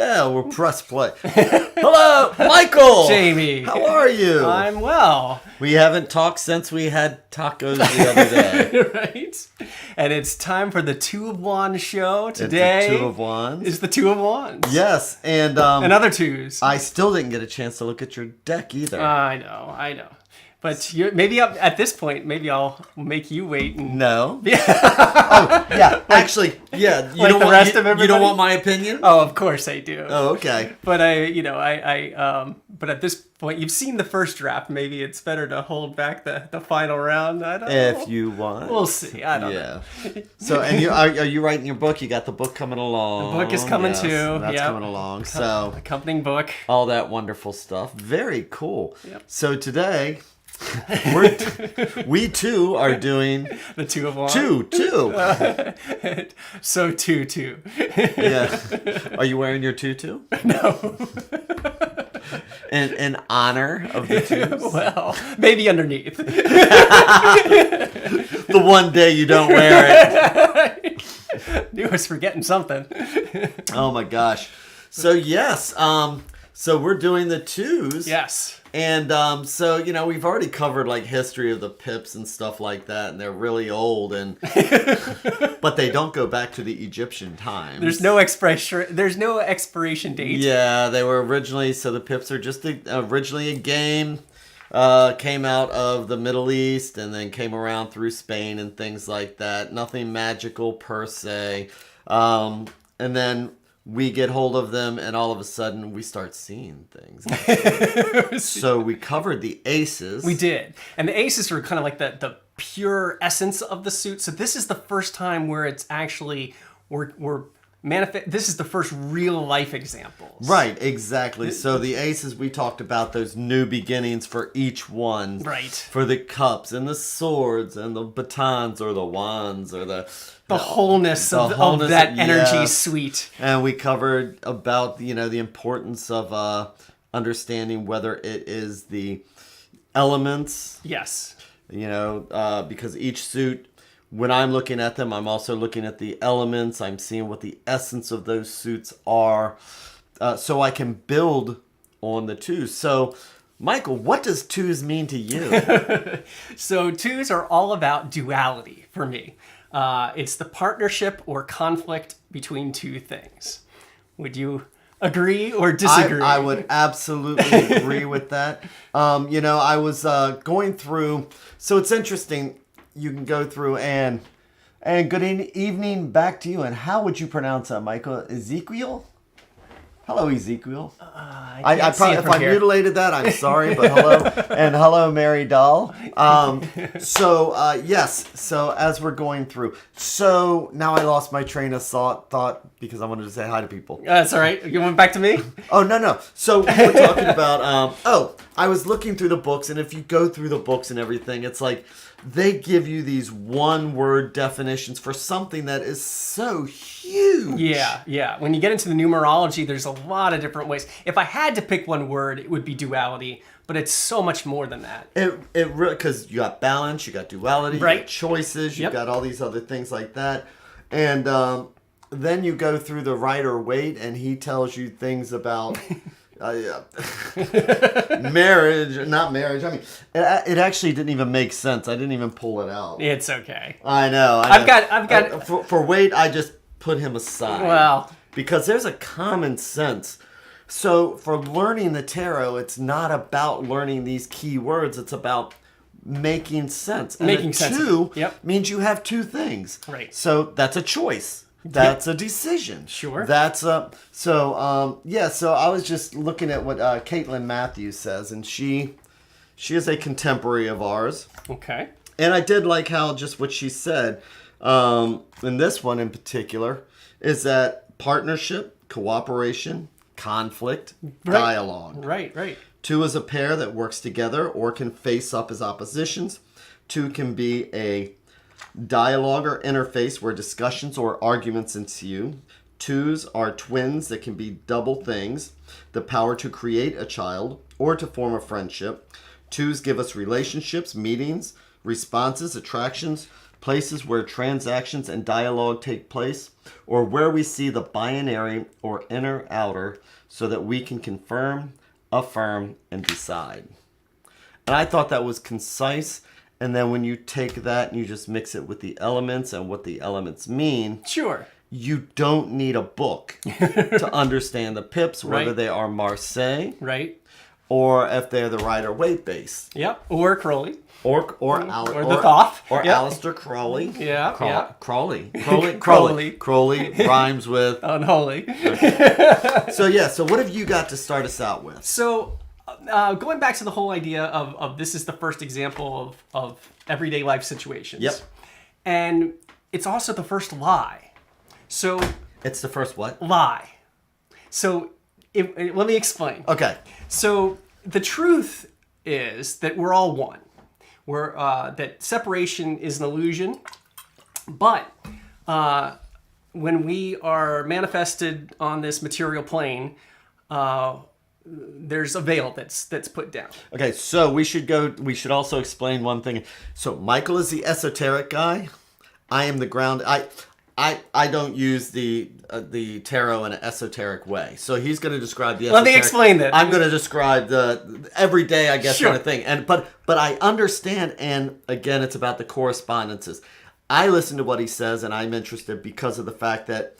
Yeah, we'll press play. Hello, Michael. Jamie. How are you? I'm well. We haven't talked since we had tacos the other day. Right? And it's time for the Two of Wands show. Today It's the Two of Wands. is the Two of Wands. Yes, and other twos. I still didn't get a chance to look at your deck either. I know. But maybe at this point, maybe I'll make you wait. No. Oh, yeah. Actually, yeah. You like don't the want, rest you, of everybody? you don't want my opinion? Oh, of course I do. Oh, okay. But but at this point, you've seen the first draft. Maybe it's better to hold back the final round. I don't know. If you want. We'll see. I don't know. So, and are you writing your book? You got the book coming along. The book is coming too. That's coming along. So, accompanying book. All that wonderful stuff. Very cool. Yep. So today, we too are doing the Two of Wands. Two. So two. Yeah. Are you wearing your tutu? No. In honor of the twos? Well, maybe underneath. The one day you don't wear it. Knew I was forgetting something. Oh my gosh. So yes, so we're doing the twos. Yes. And so, we've already covered like history of the pips and stuff like that, and they're really old, but they don't go back to the Egyptian times. There's no expiration date. Yeah, they were originally, so the pips are just originally a game, came out of the Middle East and then came around through Spain and things like that. Nothing magical per se. And then we get hold of them, and all of a sudden, we start seeing things. So we covered the aces. We did. And the aces are kind of like the pure essence of the suit. So this is the first time where it's actually, this is the first real life examples. Right, exactly. So the aces, we talked about those new beginnings for each one. Right. For the cups and the swords and the batons or the wands or the wholeness of that energy suite. And we covered about the importance of understanding whether it is the elements. Yes. Because each suit, when I'm looking at them, I'm also looking at the elements. I'm seeing what the essence of those suits are, so I can build on the twos. So, Michael, what does twos mean to you? So twos are all about duality for me. It's the partnership or conflict between two things. Would you agree or disagree? I would absolutely agree with that. I was going through, so it's interesting. You can go through and good evening back to you. And how would you pronounce that, Michael? Ezekiel? Hello, Ezekiel. I probably, if I mutilated that, I'm sorry, but hello. And hello, Mary Doll. Yes. So as we're going through. So now I lost my train of thought because I wanted to say hi to people. That's all right. You went back to me? Oh, no. So we were talking about, I was looking through the books, and if you go through the books and everything, it's like, they give you these one-word definitions for something that is so huge. Yeah. When you get into the numerology, there's a lot of different ways. If I had to pick one word, it would be duality, but it's so much more than that. It really, because you got balance, you got duality, right. You got choices, you got all these other things like that. And then you go through the Rider-Waite, and he tells you things about... not marriage. I mean, it actually didn't even make sense. I didn't even pull it out. It's okay. I know. I've got. For Waite, I just put him aside. Well, because there's a common sense. So for learning the tarot, it's not about learning these key words. It's about making sense. And making sense. Two means you have two things. Right. So that's a choice. That's a decision. Sure. So I was just looking at what Caitlin Matthews says, and she is a contemporary of ours. Okay. And I did like how just what she said, in this one in particular, is that partnership, cooperation, conflict, dialogue. Right. Two is a pair that works together or can face up as oppositions. Two can be a dialogue or interface where discussions or arguments ensue. Twos are twins that can be double things, the power to create a child or to form a friendship. Twos give us relationships, meetings, responses, attractions, places where transactions and dialogue take place, or where we see the binary or inner outer so that we can confirm, affirm, and decide. And I thought that was concise. And then when you take that and you just mix it with the elements and what the elements mean, Sure. you don't need a book to understand the pips, whether Right. they are Marseille Right. or if they're the Rider-Waite base. Yep. Or Crowley. Or the Thoth. Or Yep. Aleister Crowley. Yeah, yeah. Crowley. Crowley. Crowley rhymes with... Unholy. So what have you got to start us out with? So, going back to the whole idea of this is the first example of everyday life situations. Yep. And it's also the first lie. So, It's the first what? lie. So, let me explain. Okay. So, the truth is that we're all one. That separation is an illusion, but when we are manifested on this material plane, there's a veil that's put down. Okay, so we should also explain one thing. So Michael is the esoteric guy. I am the ground. I don't use the tarot in an esoteric way. So he's going to describe the esoteric. Let me explain that. I'm going to describe the everyday, I guess, Sure. kind of thing. But I understand, and again, it's about the correspondences. I listen to what he says, and I'm interested because of the fact that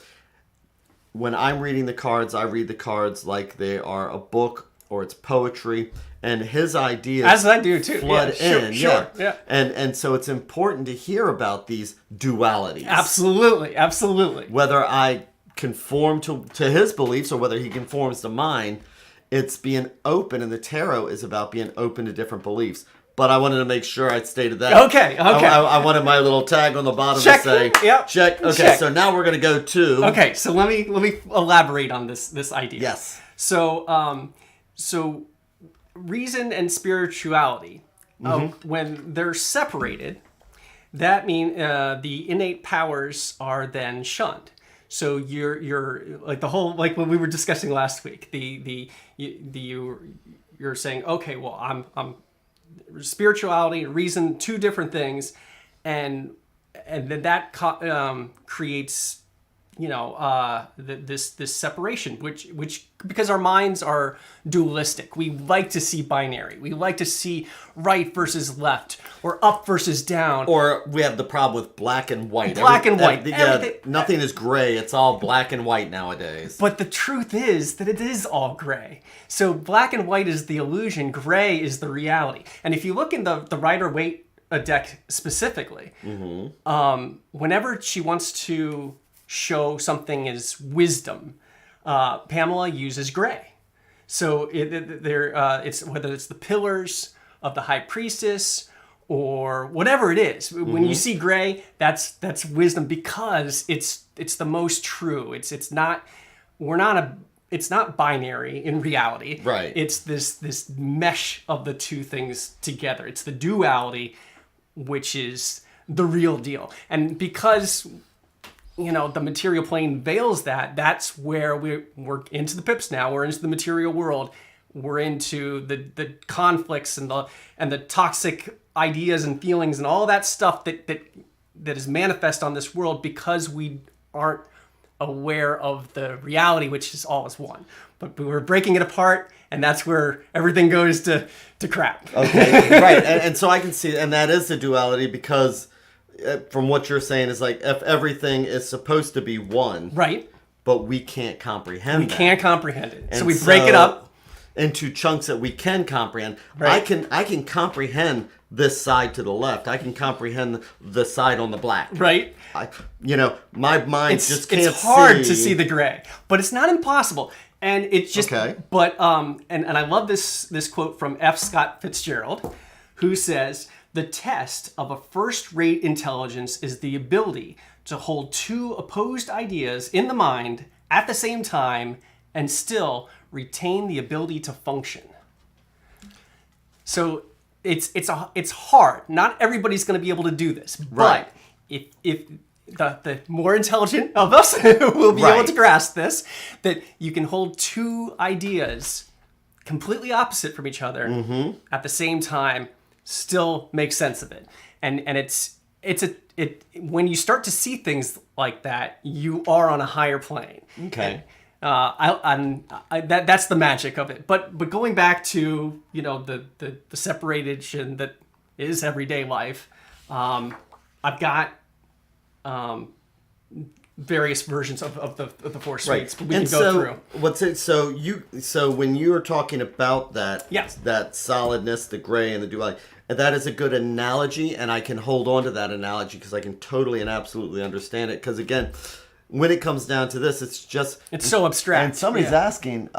when I'm reading the cards, I read the cards like they are a book or it's poetry, and his ideas As I do too. flood in. Sure. And so it's important to hear about these dualities. Absolutely. Whether I conform to his beliefs or whether he conforms to mine, it's being open, and the tarot is about being open to different beliefs. But I wanted to make sure I stated that. Okay. I wanted my little tag on the bottom Check. to say, Yep. check. Okay, Check. so now we're going to go to... Okay, so let me elaborate on this idea. Yes. So reason and spirituality, when they're separated, that means the innate powers are then shunned. So you're like the whole, like what we were discussing last week. You're saying, okay, well, I'm spirituality and reason, two different things, and then that creates this separation, which because our minds are dualistic, we like to see binary, we like to see right versus left or up versus down, Or we have the problem with black and white. Black and white. Everything- Nothing is gray. It's all black and white nowadays. But the truth is that it is all gray. So black and white is the illusion, gray is the reality. And if you look in the Rider-Waite deck specifically, whenever she wants to show something as wisdom, Pamela uses gray. So it's whether it's the pillars of the High Priestess or whatever it is. When you see gray, that's wisdom, because it's the most true. It's not binary in reality. Right. It's this mesh of the two things together. It's the duality, which is the real deal. And because the material plane veils that's where we're into the pips now. We're into the material world. We're into the conflicts and the toxic ideas and feelings and all that stuff that is manifest on this world because we aren't aware of the reality, which is all as one. But we're breaking it apart, and that's where everything goes to crap. Okay, right. And so I can see, and that is the duality, because from what you're saying is like if everything is supposed to be one, Right. but we can't comprehend We that. can't comprehend it. So And we break it up. into chunks that we can comprehend. Right. I can comprehend this side to the left. I can comprehend the side on the black. Right. My mind just can't It's hard to see the gray, but it's not impossible. And it's just, Okay. but, and I love this quote from F. Scott Fitzgerald, who says, "The test of a first-rate intelligence is the ability to hold two opposed ideas in the mind at the same time and still retain the ability to function." So it's hard. Not everybody's going to be able to do this, Right. but if the more intelligent of us will be able Right. to grasp this, that you can hold two ideas completely opposite from each other at the same time, still make sense of it, and it's when you start to see things like that, you are on a higher plane. Okay. That's the magic of it. But going back to the separation that is everyday life, I've got various versions of the four suites. But we can go through. So when you are talking about that, Yes. that solidness, the gray and the duality, that is a good analogy, and I can hold on to that analogy because I can totally and absolutely understand it. Because again, when it comes down to this, it's so abstract. And somebody's asking,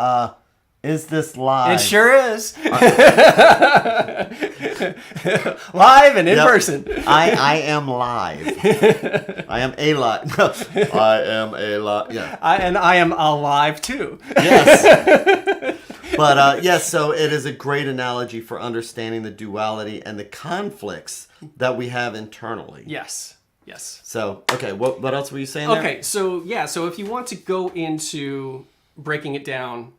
is this live? It sure is. Live and in person. I am live. I am a live. I am a live. Yeah. I am alive too. Yes. But yes, so it is a great analogy for understanding the duality and the conflicts that we have internally. Yes. So, okay, what else were you saying there? Okay, so if you want to go into breaking it down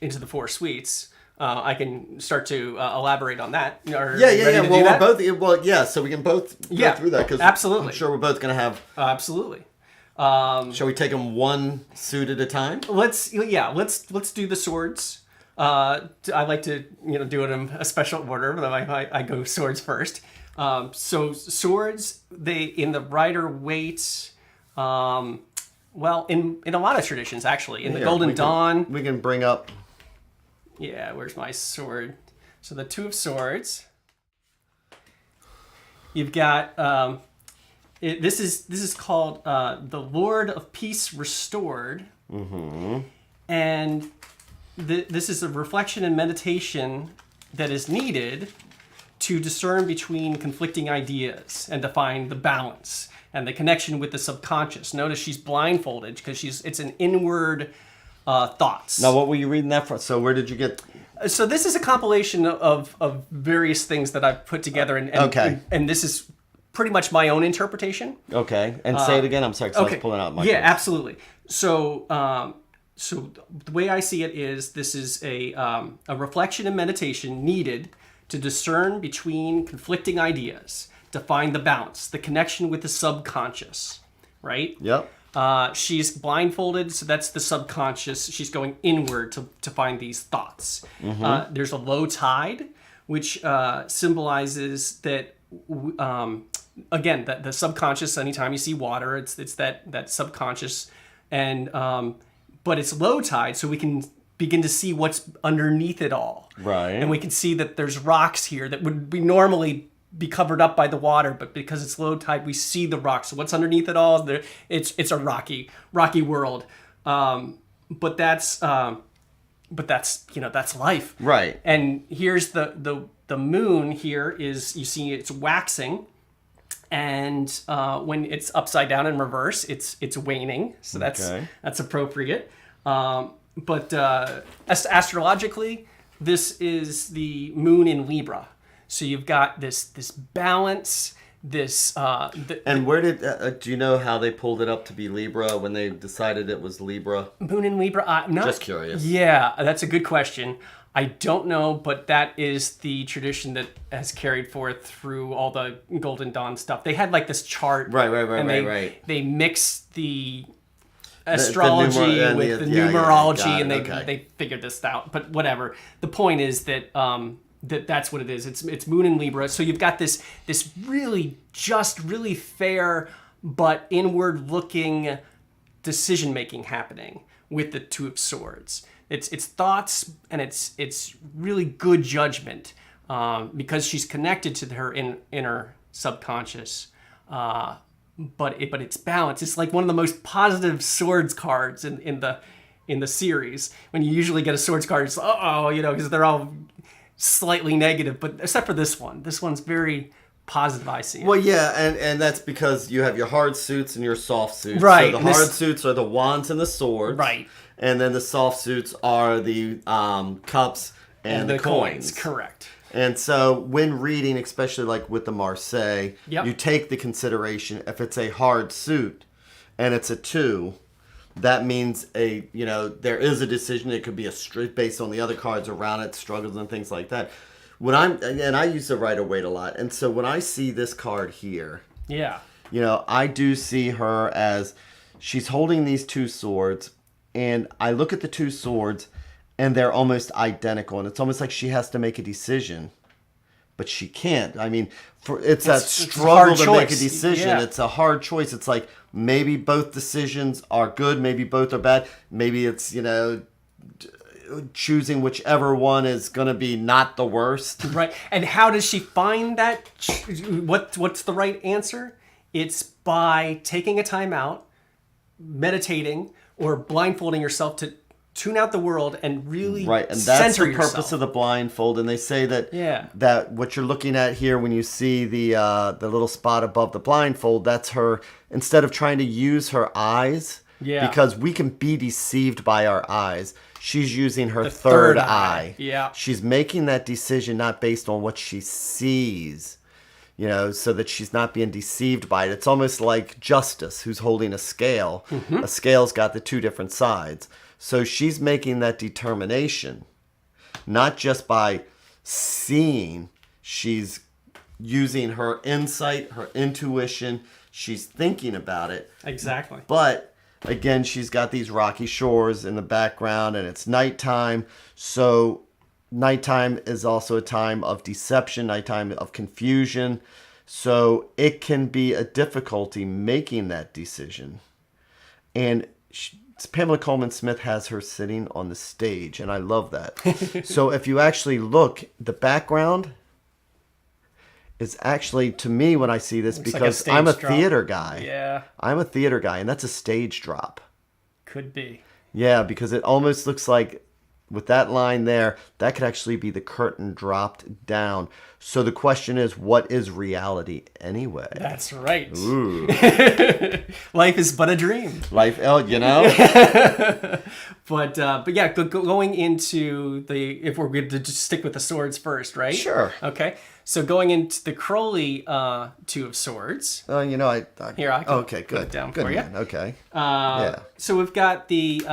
into the four suites, I can start to elaborate on that. Yeah. So we can both go through that because absolutely. I'm sure we're both going to have. Absolutely. Shall we take them one suit at a time? Let's do the swords. I like to do it in a special order, but I go swords first. So swords, they in the Rider-Waite, in a lot of traditions actually, in the Golden Dawn. We can bring up. Yeah, where's my sword? So the Two of Swords. You've got this is called the Lord of Peace Restored, and this is a reflection and meditation that is needed to discern between conflicting ideas and to find the balance and the connection with the subconscious. Notice she's blindfolded because it's an inward thoughts. Now, what were you reading that from? So where did you get? So this is a compilation of various things that I've put together, and this is pretty much my own interpretation. Okay, and say it again. I'm sorry, because I was pulling out my. Yeah, absolutely. So the way I see it is this is a reflection and meditation needed to discern between conflicting ideas, to find the balance, the connection with the subconscious, right? Yep. She's blindfolded, so that's the subconscious. She's going inward to find these thoughts. There's a low tide, which symbolizes that, again, the subconscious, anytime you see water, it's that subconscious, and but it's low tide, so we can begin to see what's underneath it all. Right. And we can see that there's rocks here that would be normally be covered up by the water, but because it's low tide, we see the rocks. So what's underneath it all? It's a rocky world. But that's that's life. Right. And here's the moon. Here is, you see it's waxing, and when it's upside down in reverse, it's waning. So that's appropriate. But astrologically, this is the moon in Libra. So you've got this balance, and where did do you know how they pulled it up to be Libra when they decided it was Libra? Moon in Libra. Just curious. Yeah, that's a good question. I don't know, but that is the tradition that has carried forth through all the Golden Dawn stuff. They had like this chart. Right. They mixed the astrology with the numerology, and they figured this out. But whatever. The point is that that's what it is. It's moon in Libra. So you've got this really fair but inward looking decision making happening with the Two of Swords. It's thoughts, and it's really good judgment because she's connected to her inner subconscious. But it's balanced. It's like one of the most positive swords cards in the series. When you usually get a swords card, it's because they're all slightly negative. But except for this one's very positive. I see it. Well, yeah, and that's because you have your hard suits and your soft suits. Right. So the hard suits are the wands and the swords. Right. And then the soft suits are the cups and the coins. Correct. And so when reading, especially like with the Marseille, you take the consideration, if it's a hard suit and it's a 2, that means there is a decision. It could be a straight based on the other cards around it, struggles and things like that. I use the Rider-Waite a lot. And so when I see this card here, Yeah. I do see her as she's holding these two swords, and I look at the two swords, and they're almost identical, and it's almost like she has to make a decision, but she can't. I mean, it's that struggle to make a decision. Yeah. It's a hard choice. It's like maybe both decisions are good, maybe both are bad. Maybe it's, choosing whichever one is going to be not the worst. Right. And how does she find that? What's the right answer? It's by taking a time out, meditating, or blindfolding yourself to tune out the world and really right, and that's center the purpose yourself. of the blindfold. And they say that that what you're looking at here, when you see the little spot above the blindfold, that's her. Instead of trying to use her eyes, because we can be deceived by our eyes, she's using her third eye. Yeah, she's making that decision not based on what she sees, so that she's not being deceived by it. It's almost like Justice, who's holding a scale. A scale's got the two different sides. So she's making that determination, not just by seeing. She's using her insight, her intuition. She's thinking about it. Exactly. But again, she's got these rocky shores in the background, and it's nighttime. So nighttime is also a time of deception, nighttime of confusion. So it can be a difficulty making that decision. And Pamela Coleman Smith has her sitting on the stage, and I love that. So if you actually look, the background is actually, to me, when I see this, looks because like I'm a theater guy. Yeah. I'm a theater guy, and that's a stage drop. Could be. Yeah, because it almost looks like, with that line there, that could actually be the curtain dropped down. So the question is, what is reality anyway? That's right. Ooh. Life is but a dream. But yeah, going into if we're going to just stick with the swords first, right? Sure. Okay. So going into the Crowley Two of Swords. Here I can okay, good. Put it down good for man. you. Okay. So we've got the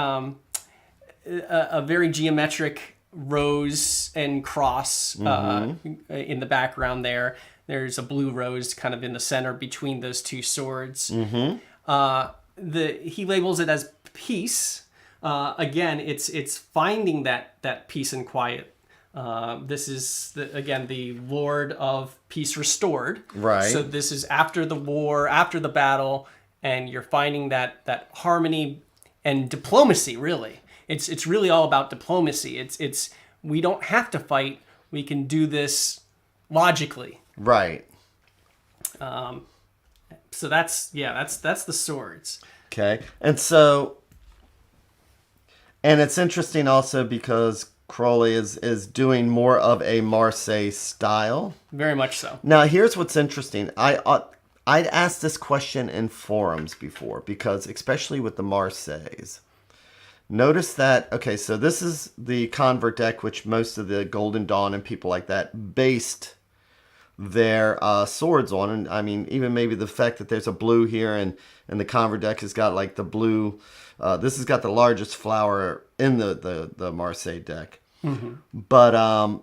a very geometric rose and cross in the background there. There's a blue rose kind of in the center between those two swords. He labels it as peace. Again, it's finding that peace and quiet. This is the Lord of Peace Restored. Right. So this is after the war, after the battle, and you're finding that harmony and diplomacy. Really, it's really all about diplomacy. It's we don't have to fight. We can do this logically. Right. So that's the swords. Okay. And it's interesting also because Crowley is doing more of a Marseille style. Very much so. Now, here's what's interesting. I'd asked this question in forums before, because especially with the Marseilles, notice that, okay, so this is the convert deck, which most of the Golden Dawn and people like that based their swords on. And I mean, even maybe the fact that there's a blue here, and the convert deck has got like the blue. This has got the largest flower in the Marseille deck. But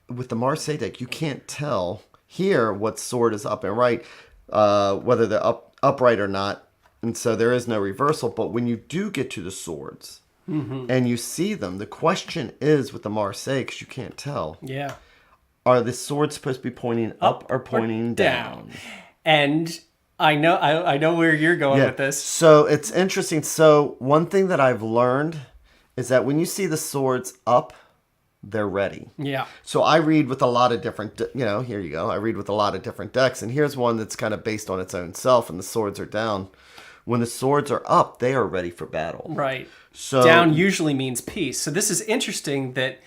with the Marseille deck, you can't tell here what sword is up and right, whether they're upright or not. And so there is no reversal. But when you do get to the swords and you see them, the question is with the Marseille, because you can't tell. Yeah. Are the swords supposed to be pointing up or pointing down? And I know where you're going with this. So it's interesting. So one thing that I've learned is that when you see the swords up, they're ready. Yeah. So I read with a lot of different, here you go. I read with a lot of different decks. And here's one that's kind of based on its own self, and the swords are down. When the swords are up, they are ready for battle. Right. So down usually means peace. So this is interesting that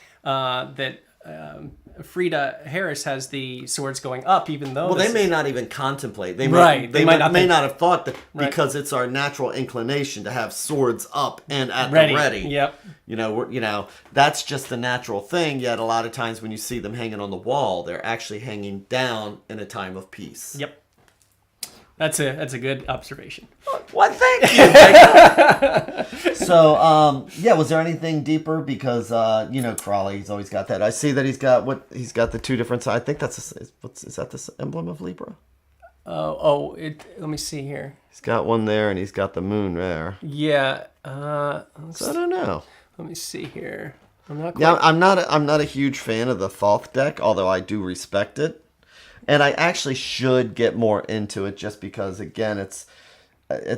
Frida Harris has the swords going up, even though they may not even contemplate. They right. They might not have thought that, because it's our natural inclination to have swords up and at the ready. Yep. That's just the natural thing. Yet a lot of times when you see them hanging on the wall, they're actually hanging down in a time of peace. Yep. That's a good observation. Well, thank you. So, was there anything deeper? Because Crowley, he's always got that. I see that he's got the two different sides. I think is that the emblem of Libra? Let me see here. He's got one there, and he's got the moon there. Yeah. So I don't know. Let me see here. I'm not quite... Yeah, I'm not a huge fan of the Thoth deck, although I do respect it. And I actually should get more into it just because, again, it's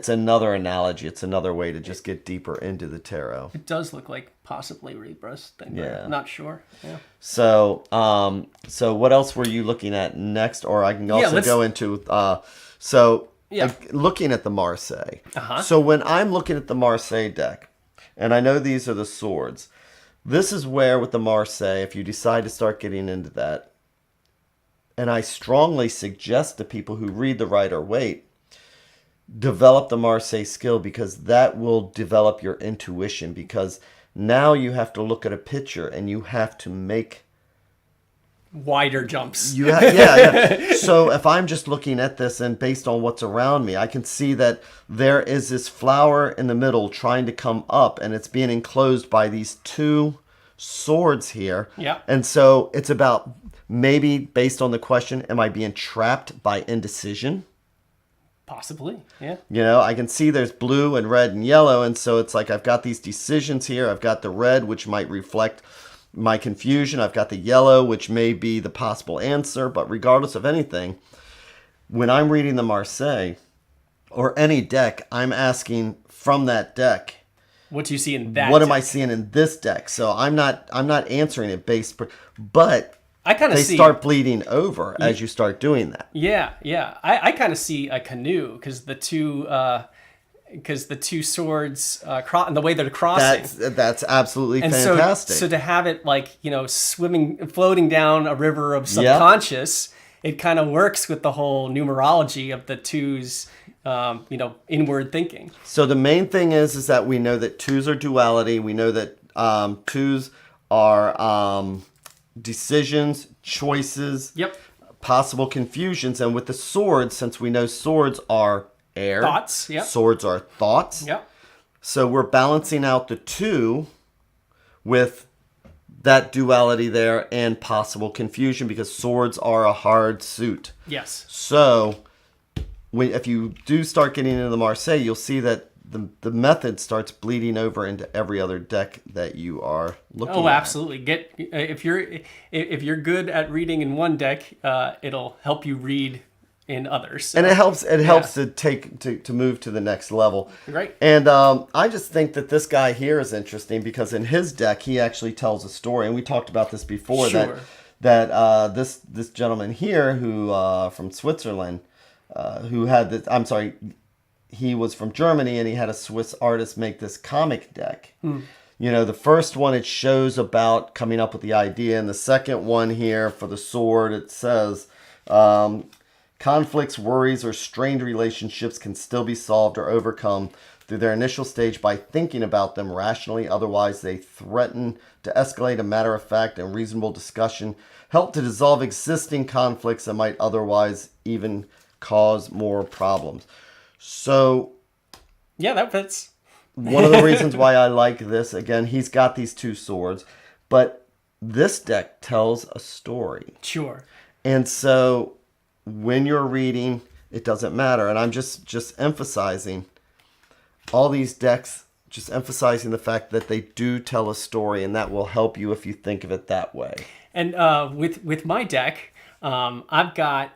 another analogy. It's another way to just get deeper into the tarot. It does look like possibly Rebirth thing. Yeah. I'm not sure. Yeah. So, so what else were you looking at next? Or I can also go into, looking at the Marseille. Uh-huh. So when I'm looking at the Marseille deck, and I know these are the swords, this is where with the Marseille, if you decide to start getting into that, and I strongly suggest to people who read the Rider-Waite, develop the Marseille skill, because that will develop your intuition, because now you have to look at a picture and you have to make wider jumps. Yeah. So if I'm just looking at this and based on what's around me, I can see that there is this flower in the middle trying to come up, and it's being enclosed by these two swords here. Yeah. And so it's about, maybe based on the question, am I being trapped by indecision? Possibly, yeah. You know, I can see there's blue and red and yellow, and so it's like I've got these decisions here. I've got the red, which might reflect my confusion. I've got the yellow, which may be the possible answer. But regardless of anything, when I'm reading the Marseille or any deck, I'm asking from that deck, what do you see in that what deck? am I seeing in this deck? So I'm not answering it based, but I kind of they see start bleeding over as you start doing that. Yeah. I kind of see a canoe because the two swords and the way they're crossing. That's absolutely and fantastic. So to have it like floating down a river of subconscious, it kind of works with the whole numerology of the twos. Inward thinking. So the main thing is that we know that twos are duality. We know that twos are decisions, choices, possible confusions. And with the swords, since we know swords are air, thoughts, swords are thoughts. So we're balancing out the two with that duality there and possible confusion, because swords are a hard suit. Yes. So if you do start getting into the Marseille, you'll see that the method starts bleeding over into every other deck that you are looking at. Oh, absolutely. If you're good at reading in one deck, it'll help you read in others. So. And it helps to move to the next level. Right. And I just think that this guy here is interesting because in his deck he actually tells a story, and we talked about this before. Sure. that this gentleman here who from Switzerland. He was from Germany, and he had a Swiss artist make this comic deck. You know, the first one, it shows about coming up with the idea, and the second one here for the sword, it says, conflicts, worries, or strained relationships can still be solved or overcome through their initial stage by thinking about them rationally. Otherwise, they threaten to escalate. A matter-of-fact and reasonable discussion help to dissolve existing conflicts that might otherwise even cause more problems. So yeah, that fits. One of the reasons why I like this, again, he's got these two swords, but this deck tells a story. Sure. And so when you're reading, it doesn't matter. And I'm just emphasizing all these decks, just emphasizing the fact that they do tell a story, and that will help you if you think of it that way. And with my deck, I've got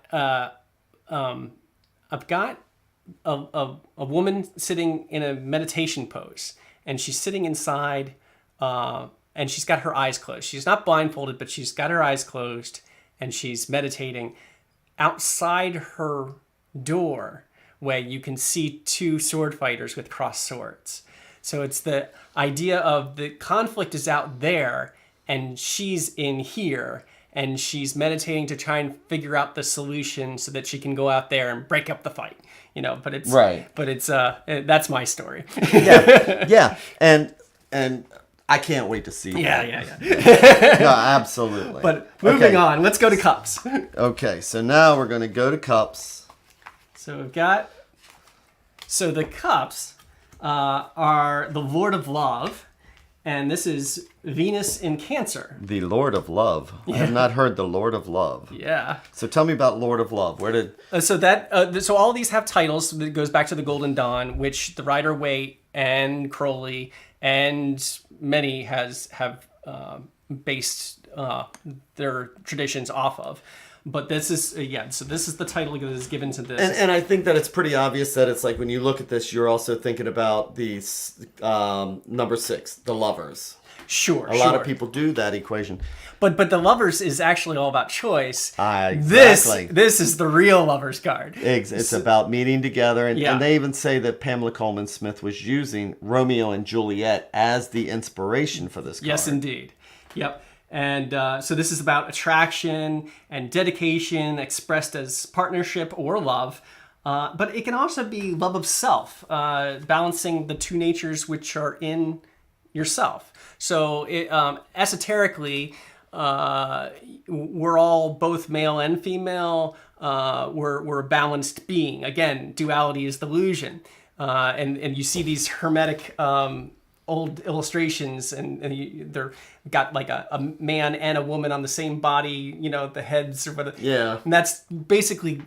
a woman sitting in a meditation pose, and she's sitting inside, and she's got her eyes closed. She's not blindfolded, but she's got her eyes closed, and she's meditating. Outside her door, where you can see two sword fighters with crossed swords. So it's the idea of the conflict is out there, and she's in here, and she's meditating to try and figure out the solution so that she can go out there and break up the fight. You know, but it's right. But it's that's my story. yeah, and I can't wait to see that. Yeah. No, absolutely. But moving on, let's go to cups. Okay, so now we're going to go to cups. So we've got. So the cups are the Lord of Love, And this is Venus in Cancer. The Lord of Love. I have not heard the Lord of Love. Yeah. So tell me about Lord of Love. Where did... So all of these have titles. That goes back to the Golden Dawn, which the Rider-Waite and Crowley and many have based their traditions off of. But this is, so this is the title that is given to this. And I think that it's pretty obvious that it's like when you look at this, you're also thinking about the number 6, the Lovers. Sure. A lot of people do that equation. But the Lovers is actually all about choice. Exactly. This is the real Lovers card. It's about meeting together. And they even say that Pamela Coleman Smith was using Romeo and Juliet as the inspiration for this card. Yes, indeed. Yep. And so this is about attraction and dedication expressed as partnership or love. But it can also be love of self, balancing the two natures which are in yourself. So esoterically, we're all both male and female. We're a balanced being. Again, duality is the illusion. And you see these hermetic old illustrations, and they're got like a man and a woman on the same body, the heads or whatever. Yeah. And that's basically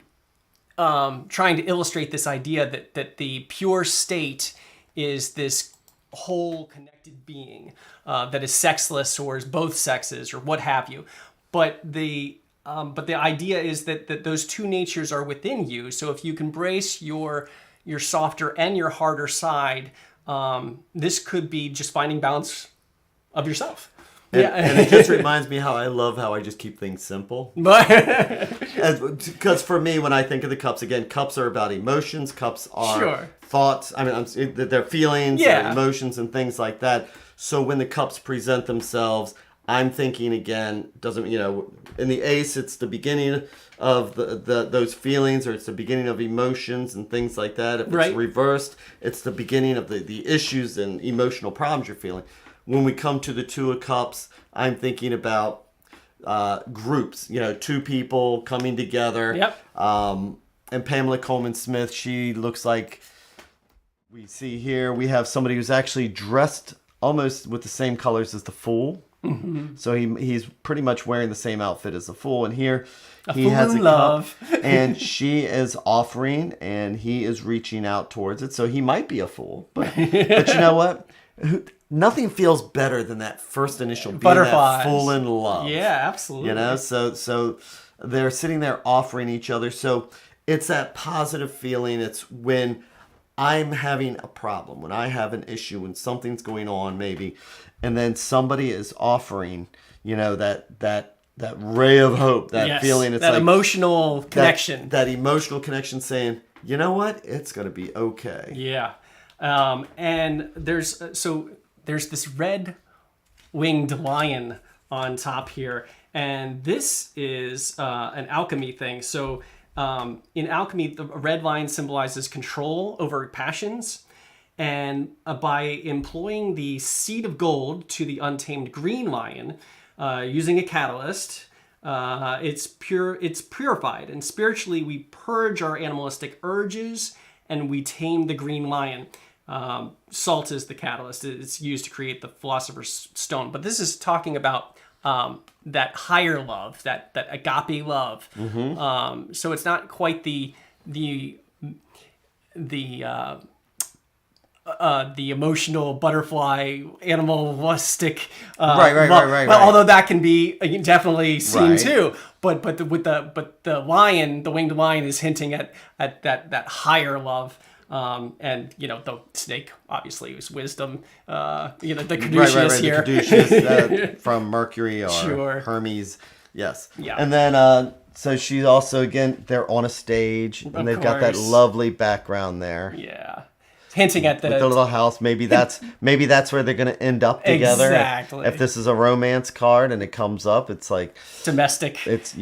trying to illustrate this idea that the pure state is this whole connected being that is sexless or is both sexes or what have you. But the idea is that those two natures are within you. So if you can embrace your softer and your harder side, this could be just finding balance of yourself. And it just reminds me how I just keep things simple. Because for me, when I think of the cups, again, cups are about emotions. Cups are thoughts. I mean, they're feelings, emotions, and things like that. So when the cups present themselves, I'm thinking again, in the ace, it's the beginning of those feelings, or it's the beginning of emotions and things like that. If it's reversed, it's the beginning of the issues and emotional problems you're feeling. When we come to the Two of Cups, I'm thinking about groups, two people coming together. Yep. And Pamela Coleman Smith, she looks like, we see here, we have somebody who's actually dressed almost with the same colors as the Fool. Mm-hmm. So he's pretty much wearing the same outfit as the Fool. And here he has a cup, and she is offering, and he is reaching out towards it. So he might be a fool. But you know what? Nothing feels better than that first initial being that full in love. Yeah, absolutely. So they're sitting there offering each other. So it's that positive feeling. It's when I'm having a problem, when I have an issue, when something's going on maybe, and then somebody is offering, that ray of hope, that feeling. It's that like emotional connection. That emotional connection saying, you know what? It's going to be okay. Yeah. And there's this red-winged lion on top here, and this is an alchemy thing. So in alchemy, the red lion symbolizes control over passions, and by employing the seed of gold to the untamed green lion, using a catalyst, it's purified, and spiritually we purge our animalistic urges and we tame the green lion. Salt is the catalyst. It's used to create the Philosopher's Stone. But this is talking about that higher love, that agape love. Mm-hmm. So it's not quite the emotional butterfly animalistic right. Well, although that can be definitely seen too. But the lion, the winged lion, is hinting at that higher love. And the snake obviously is wisdom. The caduceus here, the caduceus from Mercury or Hermes. Yes. Yeah. And then so she's also, again, they're on a stage, and they've got that lovely background there. Yeah. Hinting at with the little house. Maybe that's where they're going to end up together. Exactly. If this is a romance card and it comes up, it's like domestic. It's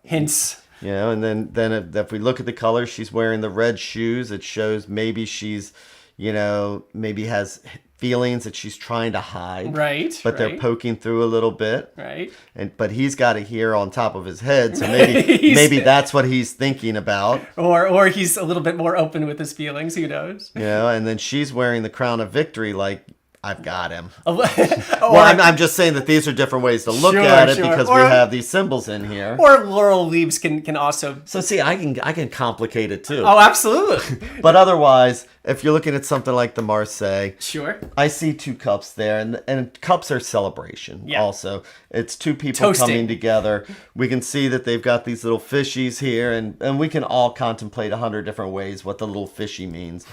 hints. And then if we look at the colors, she's wearing the red shoes. It shows maybe she's, maybe has feelings that she's trying to hide. Right. But they're poking through a little bit. Right. But he's got it here on top of his head, so maybe that's what he's thinking about. Or he's a little bit more open with his feelings. Who knows? And then she's wearing the crown of victory, like, I've got him. Or, Well, I'm just saying that these are different ways to look Sure, at it sure. because Or- we have these symbols in here. or laurel leaves can also. So see, I can complicate it too. Oh, absolutely. But otherwise, if you're looking at something like the Marseille, Sure. I see 2 cups there, and cups are celebration. Yeah. Also, it's 2 people Toasting. coming together. We can see that they've got these little fishies here, and we can all contemplate 100 different ways what the little fishy means.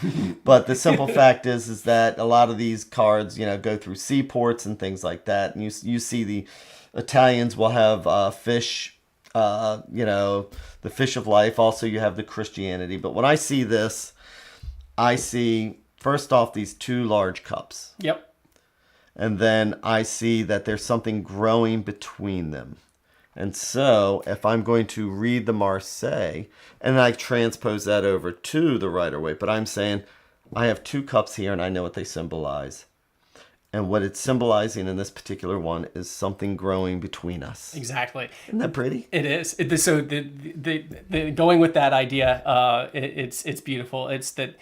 But the simple fact is that a lot of these cards, go through seaports and things like that, and you see the Italians will have fish. The fish of life. Also, you have the Christianity. But when I see this, I see, first off, these 2 large cups. Yep. And then I see that there's something growing between them. And so, if I'm going to read the Marseille, and I transpose that over to the Rider-Waite, but I'm saying I have 2 cups here, and I know what they symbolize. And what it's symbolizing in this particular one is something growing between us. Exactly. Isn't that pretty? It is. So the going with that idea, it's beautiful. It's that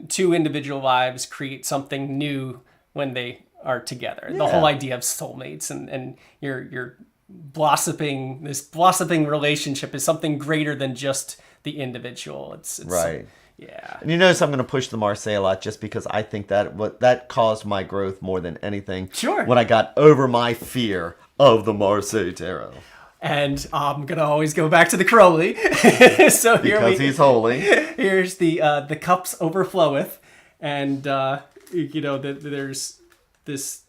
2 individual lives create something new when they are together. The Yeah. whole idea of soulmates and your blossoming relationship is something greater than just the individual. It's Right. Yeah. And you notice I'm going to push the Marseille a lot just because I think that caused my growth more than anything. Sure. When I got over my fear of the Marseille Tarot. And I'm gonna always go back to the Crowley. So Because he's holy. Here's the cups overfloweth, and there's this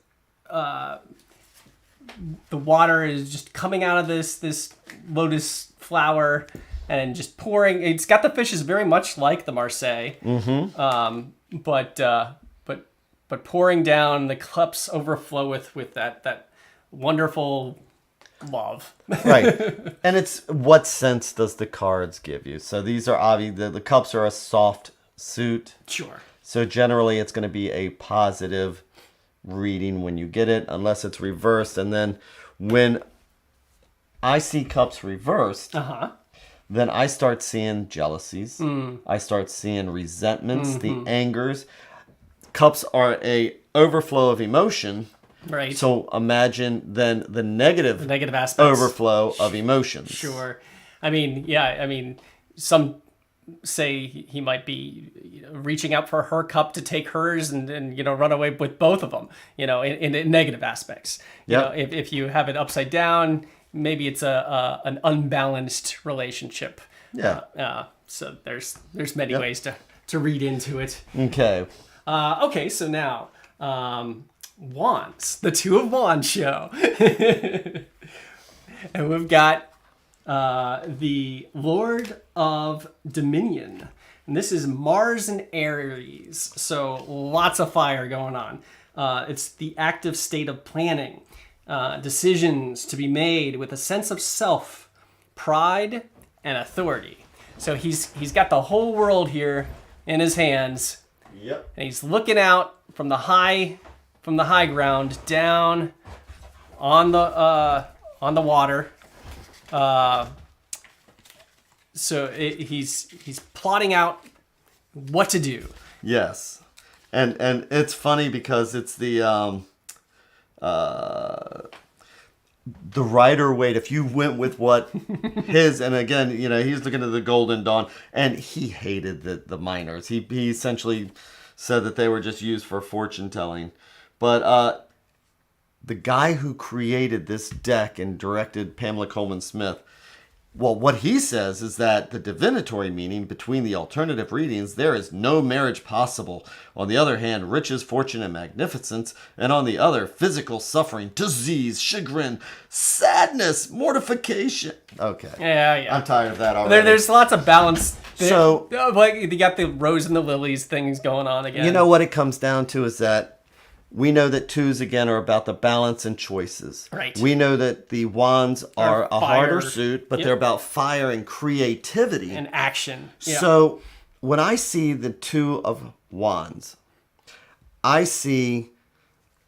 the water is just coming out of this lotus flower and just pouring. It's got the fishes very much like the Marseille, but pouring down. The cups overfloweth with that wonderful love. Right. And it's what sense does the cards give you? So these are obvious. The cups are a soft suit. Sure. So generally it's going to be a positive reading when you get it, unless it's reversed. And then when I see cups reversed, then I start seeing jealousies. I start seeing resentments, the angers. Cups are a overflow of emotion. Right. So imagine then the negative aspects. overflow of emotions. Sure. Some say he might be reaching out for her cup to take hers and run away with both of them, in negative aspects. Yep. If you have it upside down, maybe it's an unbalanced relationship. Yeah. So there's many ways to read into it. Okay. Okay, so now Wands, the 2 of Wands show. And we've got the Lord of Dominion. And this is Mars and Aries. So lots of fire going on. It's the active state of planning. Decisions to be made with a sense of self, pride, and authority. So he's got the whole world here in his hands. Yep. And he's looking out from the high ground down on the water. He's plotting out what to do. Yes. And it's funny because it's the Rider-Waite. If you went with what his, and again, he's looking at the Golden Dawn, and he hated the minors. He essentially said that they were just used for fortune telling. But the guy who created this deck and directed Pamela Coleman Smith, well, what he says is that the divinatory meaning between the alternative readings, there is no marriage possible. On the other hand, riches, fortune, and magnificence. And on the other, physical suffering, disease, chagrin, sadness, mortification. Okay. Yeah. I'm tired of that already. There's lots of balance. So, like you got the rose and the lilies things going on again. You know what it comes down to is that we know that 2s, again, are about the balance and choices. Right. We know that the Wands are a harder suit, but Yep. they're about fire and creativity. and action. Yeah. So when I see the 2 of Wands, I see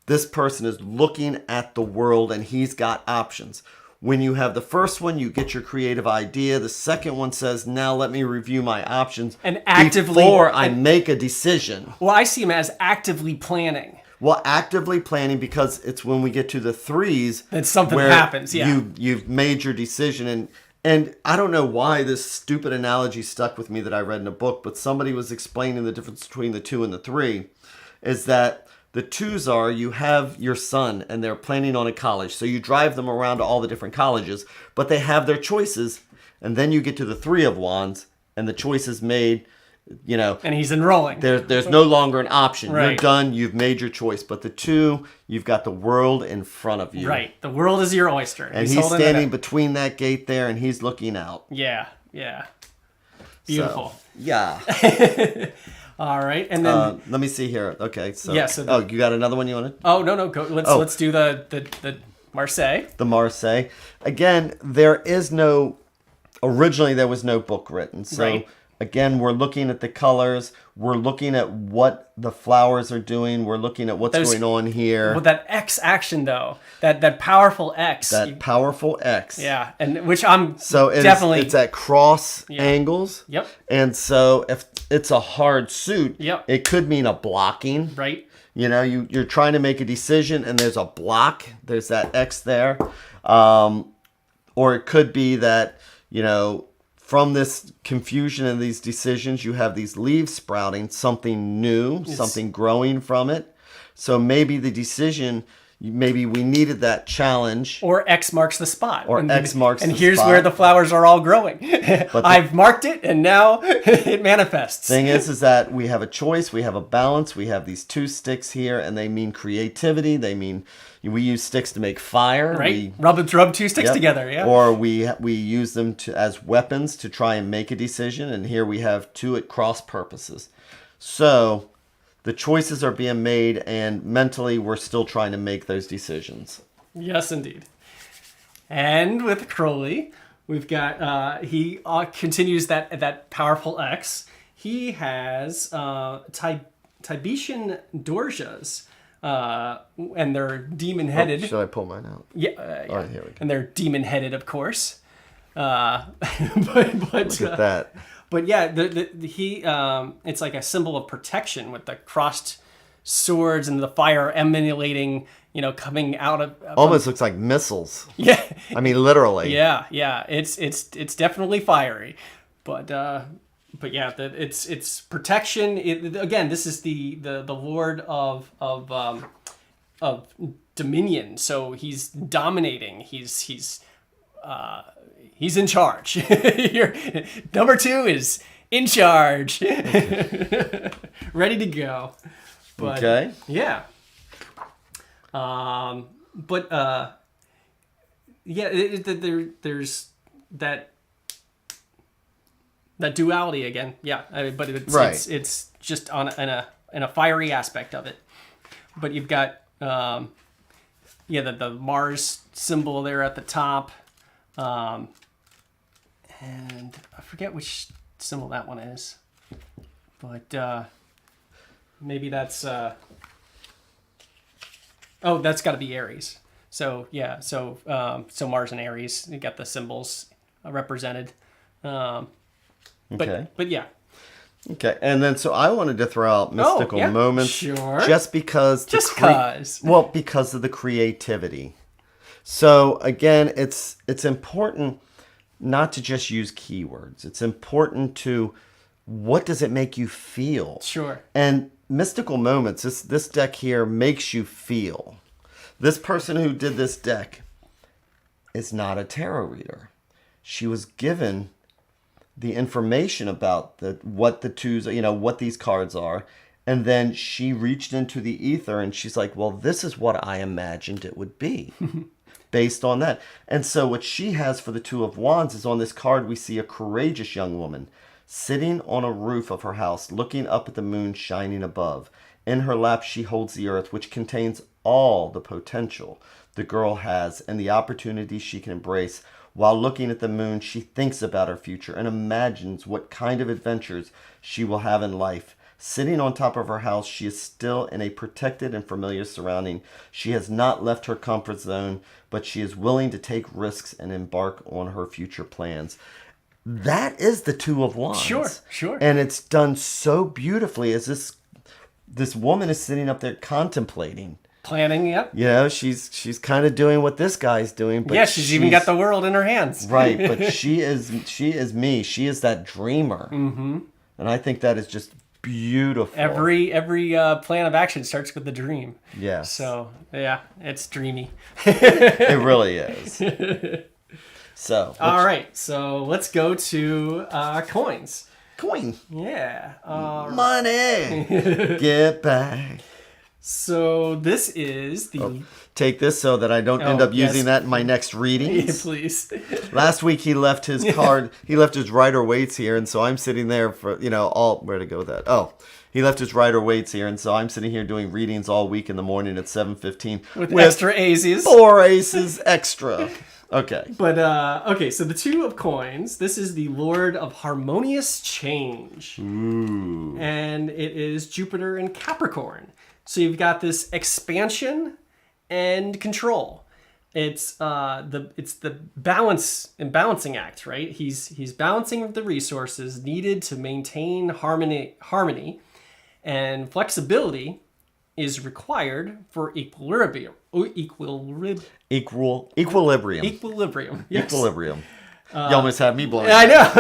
this person is looking at the world and he's got options. When you have the first one, you get your creative idea. The second one says, now let me review my options And actively- before I make a decision. Well, I see him as actively planning. Well, actively planning, because it's when we get to the threes that something where happens. Yeah. you've made your decision, and I don't know why this stupid analogy stuck with me that I read in a book, but somebody was explaining the difference between the 2 and the 3 is that the 2s are, you have your son and they're planning on a college, so you drive them around to all the different colleges, but they have their choices, and then you get to the 3 of Wands and the choice is made. And he's enrolling. There's no longer an option. Right. You're done. You've made your choice. But the 2, you've got the world in front of you. Right. The world is your oyster. And he's standing between that gate there, and he's looking out. Yeah. Yeah. Beautiful. So, yeah. All right. And then let me see here. Okay. So, yeah, so you got another one you want to? Oh, no. Go. Let's do the Marseille. The Marseille. Again, originally there was no book written. So right. Again, we're looking at the colors. We're looking at what the flowers are doing. We're looking at what's going on here. Well, that X action, though, that powerful X. That powerful X. Yeah, and which I'm definitely... it's at cross angles. Yep. And so if it's a hard suit, yep, it could mean a blocking. Right. You're trying to make a decision, and there's a block. There's that X there. Or it could be that, from this confusion and these decisions, you have these leaves sprouting, something new, something growing from it. So maybe the decision, maybe we needed that challenge. Or X marks the spot. And here's where the flowers are all growing. I've marked it, and now it manifests. Thing is that we have a choice, we have a balance, we have these 2 sticks here, and they mean creativity, they mean... We use sticks to make fire. Right. Rub 2 sticks together. Yeah. Or we use them as weapons to try and make a decision. And here we have 2 at cross purposes. So the choices are being made, and mentally we're still trying to make those decisions. Yes, indeed. And with Crowley, we've got he continues that powerful X. He has Tibetan Dorjas. And they're demon-headed. Should I pull mine out? Yeah. All right, here we go. And they're demon-headed, of course. But Look at that. But yeah, he it's like a symbol of protection with the crossed swords and the fire emanating, coming out of. Almost looks like missiles. Yeah. I mean, literally. Yeah. It's definitely fiery, but yeah, it's protection. Again, this is the Lord of dominion. So he's dominating. He's in charge. Number 2 is in charge, ready to go. But, okay. Yeah. But yeah, there's that. That duality again, yeah. But it's just in a fiery aspect of it. But you've got the Mars symbol there at the top, and I forget which symbol that one is, but maybe that's that's got to be Aries. So yeah, so Mars and Aries, you got the symbols represented. Okay. But yeah. Okay, and then so I wanted to throw out mystical moments, sure. just because because of the creativity. So again, it's important not to just use keywords. It's important to what does it make you feel? Sure. And mystical moments, this deck here makes you feel. This person who did this deck is not a tarot reader. She was given the information about what the 2s, what these cards are, and then she reached into the ether and she's like, well, this is what I imagined it would be based on that. And so what she has for the 2 of Wands is on this card we see a courageous young woman sitting on a roof of her house looking up at the moon shining above. In her lap she holds the earth, which contains all the potential the girl has and the opportunities she can embrace. While looking at the moon, she thinks about her future and imagines what kind of adventures she will have in life. Sitting on top of her house, she is still in a protected and familiar surrounding. She has not left her comfort zone, but she is willing to take risks and embark on her future plans. That is the 2 of Wands. Sure. And it's done so beautifully as this this woman is sitting up there contemplating. Planning, yep. You know, she's kind of doing what this guy's doing. But yeah, she's even got the world in her hands. Right, but she is me. She is that dreamer. Mm-hmm. And I think that is just beautiful. Every plan of action starts with the dream. Yes. So, yeah, it's dreamy. It really is. So. All right, so let's go to coins. Coin. Yeah. Money. Get back. So this is the... Take this so that I don't end up using yes. that in my next readings. Yeah, please. Last week he left his card. He left his Rider Waits here, and so I'm sitting there for where to go with that. Oh, he left his Rider Waits here, and so I'm sitting here doing readings all week in the morning at 7:15 with extra aces. 4 aces extra. Okay. But okay, so the 2 of coins. This is the Lord of Harmonious Change. Ooh. And it is Jupiter in Capricorn. So you've got this expansion and control. It's the balance and balancing act, right? He's balancing the resources needed to maintain harmony, and flexibility is required for equilibrium. Equilibrium. Yes. Equilibrium. You almost had me blown. I know.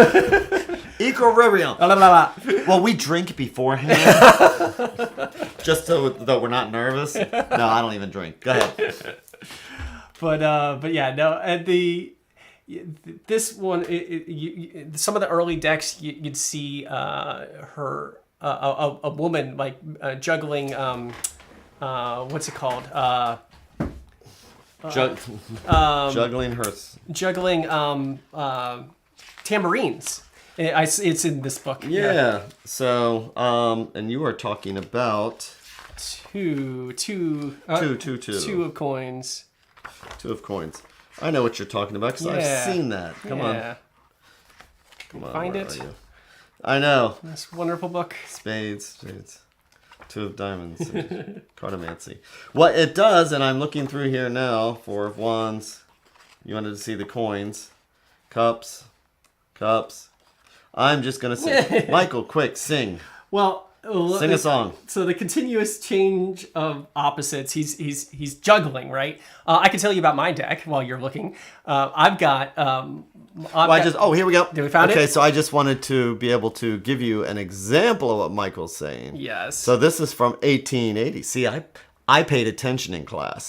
Equilibrium. La, la, la, la. Well, we drink beforehand, just so that we're not nervous. No, I don't even drink. Go ahead. But yeah, no. And this one, some of the early decks, you'd see her a woman like juggling. What's it called? Juggling her. Juggling tambourines. It's in this book. Yeah. So, and you are talking about two of coins. 2 of coins. I know what you're talking about because I've seen that. Come on. Find where it. are you? I know. This wonderful book. Spades. 2 of diamonds. Cartomancy. What it does, and I'm looking through here now. 4 of wands. You wanted to see the coins. Cups. I'm just going to sing. Michael, quick, sing. Well, sing a song. So the continuous change of opposites, he's juggling, right? I can tell you about my deck while you're looking. I've got... here we go. Did we found it? Okay, so I just wanted to be able to give you an example of what Michael's saying. Yes. So this is from 1880. See, I paid attention in class.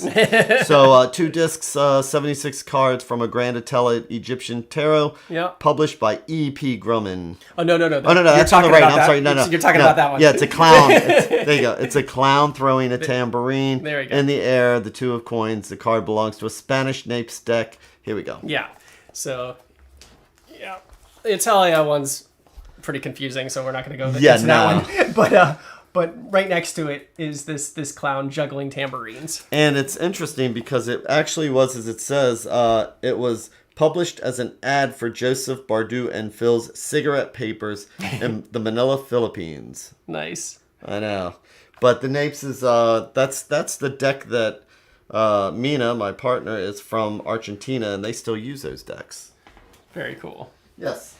So 2 discs, 76 cards from a Grand Atella Egyptian Tarot. Yep. Published by E.P. Grumman. Oh, no. Oh, no, that's on the right. I'm sorry. No. You're talking about that one. Yeah, it's a clown. There you go. It's a clown throwing a tambourine there we go. in the air. The 2 of coins. The card belongs to a Spanish Napes deck. Here we go. Yeah. So, yeah. The Italia one's pretty confusing, so we're not going to go into that one. But right next to it is this clown juggling tambourines. And it's interesting because it actually was, as it says, it was published as an ad for Joseph Bardou and Phil's cigarette papers in the Manila, Philippines. Nice. I know. But the Napes is, that's the deck that Mina, my partner, is from Argentina, and they still use those decks. Very cool. Yes.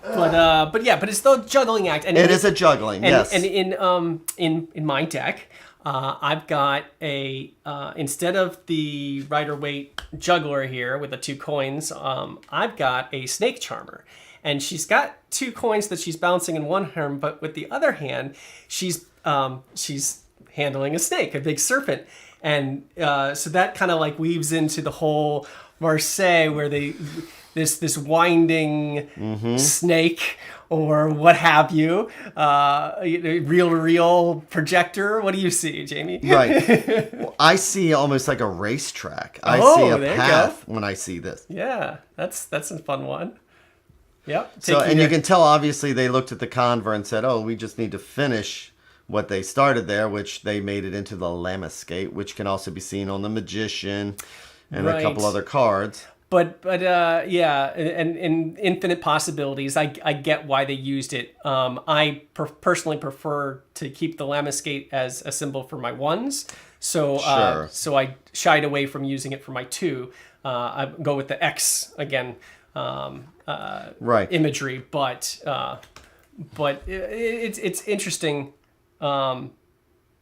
But it's the juggling act, and it is a juggling. Yes. And in my deck, I've got a instead of the Rider Waite juggler here with the 2 coins, I've got a snake charmer, and she's got 2 coins that she's bouncing in one hand, but with the other hand, she's handling a snake, a big serpent, and so that kind of like weaves into the whole Marseille where they. This winding snake or what have you, reel-to-reel projector. What do you see, Jamie? Right. Well, I see almost like a racetrack. I see a path when I see this. Yeah, that's a fun one. Yep. You can tell, obviously, they looked at the conver and said, oh, we just need to finish what they started there, which they made it into the Lamescape, which can also be seen on the Magician and a couple other cards. But yeah, and infinite possibilities. I get why they used it. I personally prefer to keep the Lamescape as a symbol for my 1s. So so I shied away from using it for my 2. I go with the X again. Imagery, but it's interesting.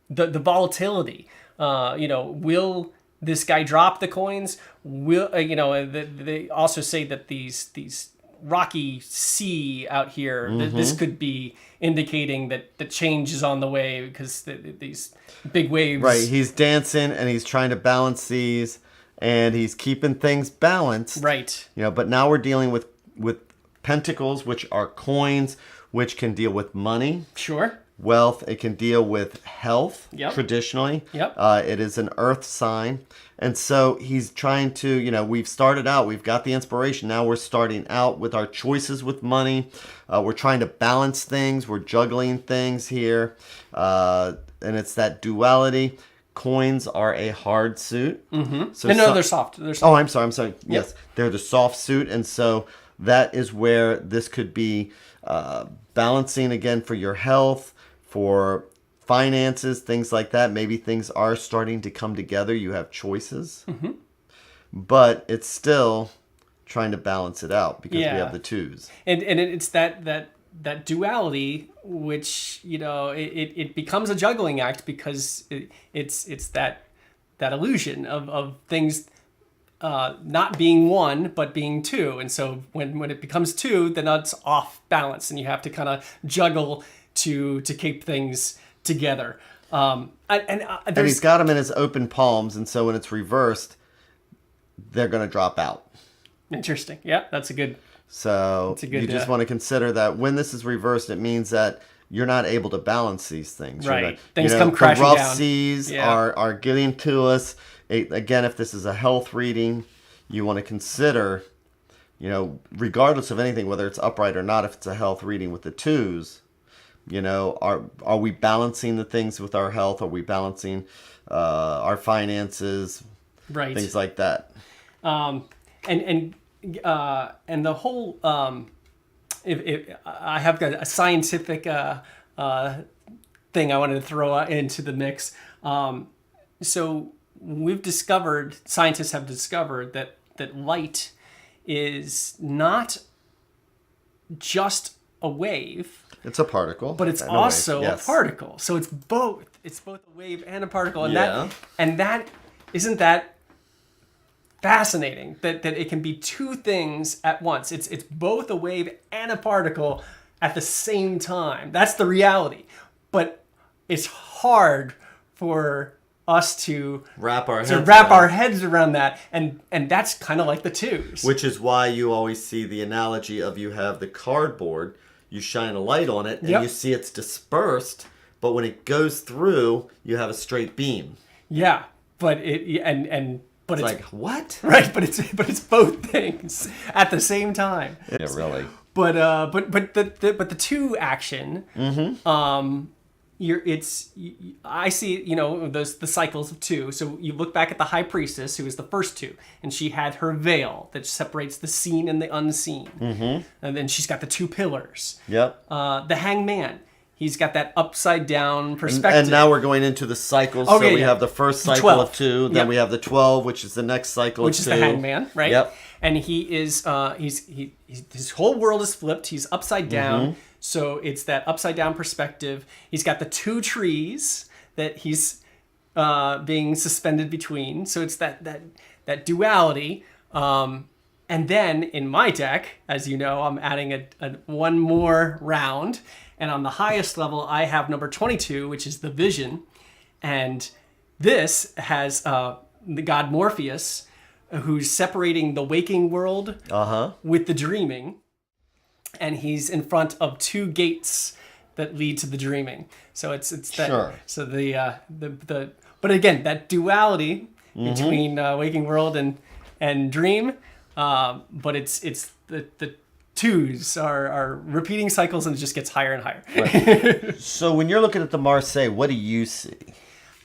the volatility. Will this guy drop the coins? Will they also say that these rocky sea out here, this could be indicating that the change is on the way because these big waves. Right, he's dancing and he's trying to balance these, and he's keeping things balanced. Right. But now we're dealing with pentacles, which are coins, which can deal with money. Sure. Wealth. It can deal with health. Yep. Traditionally. Yep. It is an earth sign. And so he's trying to, we've started out, we've got the inspiration. Now we're starting out with our choices with money. We're trying to balance things. We're juggling things here. And it's that duality. Coins are a hard suit. Mm-hmm. So they're soft. They're soft. Oh, I'm sorry. Yep. Yes, they're the soft suit. And so that is where this could be balancing again for your health, for finances, things like that. Maybe things are starting to come together. You have choices. Mm-hmm. But it's still trying to balance it out because we have the twos. And it's that duality, which, it becomes a juggling act because it's that illusion of things not being one, but being two. And so when it becomes two, then it's off balance and you have to kind of juggle to keep things together. And he's got them in his open palms. And so when it's reversed, they're going to drop out. Interesting. Yeah, that's a good. So you just want to consider that when this is reversed, it means that you're not able to balance these things. Right. Things come crashing down. The rough seas are getting to us. Again, if this is a health reading, you want to consider, regardless of anything, whether it's upright or not, if it's a health reading with the twos, are we balancing the things with our health? Are we balancing our finances? Right. Things like that. And the whole, if I have got a scientific thing I wanted to throw into the mix. So scientists have discovered that light is not just a wave. It's a particle. But it's also a particle. So it's both. It's both a wave and a particle. And that isn't that fascinating that it can be two things at once. It's both a wave and a particle at the same time. That's the reality. But it's hard for us to wrap our heads around that, and that's kind of like the twos. Which is why you always see the analogy of you have the cardboard, you shine a light on it, and you see it's dispersed, but when it goes through, you have a straight beam. Yeah, but but it's like, what? Right, but it's both things at the same time. Yeah, really. But the two action, I see, the cycles of two. So you look back at the High Priestess, who is the first two, and she had her veil that separates the seen and the unseen. Mm-hmm. And then she's got the two pillars. Yep. The Hangman, he's got that upside down perspective. And now we're going into the cycles. So we have the first cycle of two, then we have the 12, which is the next cycle of two. Which is the Hangman, right? Yep. And he is, his whole world is flipped. He's upside down. Mm-hmm. So it's that upside down perspective. He's got the two trees that he's being suspended between. So it's that duality. And then in my deck, as you know, I'm adding a one more round. And on the highest level, I have number 22, which is the vision. And this has the god Morpheus, who's separating the waking world with the dreaming. And he's in front of two gates that lead to the dreaming. So it's that. Sure. So but again, that duality between waking world and dream. But it's the twos are repeating cycles, and it just gets higher and higher. Right. So when you're looking at the Marseille, what do you see?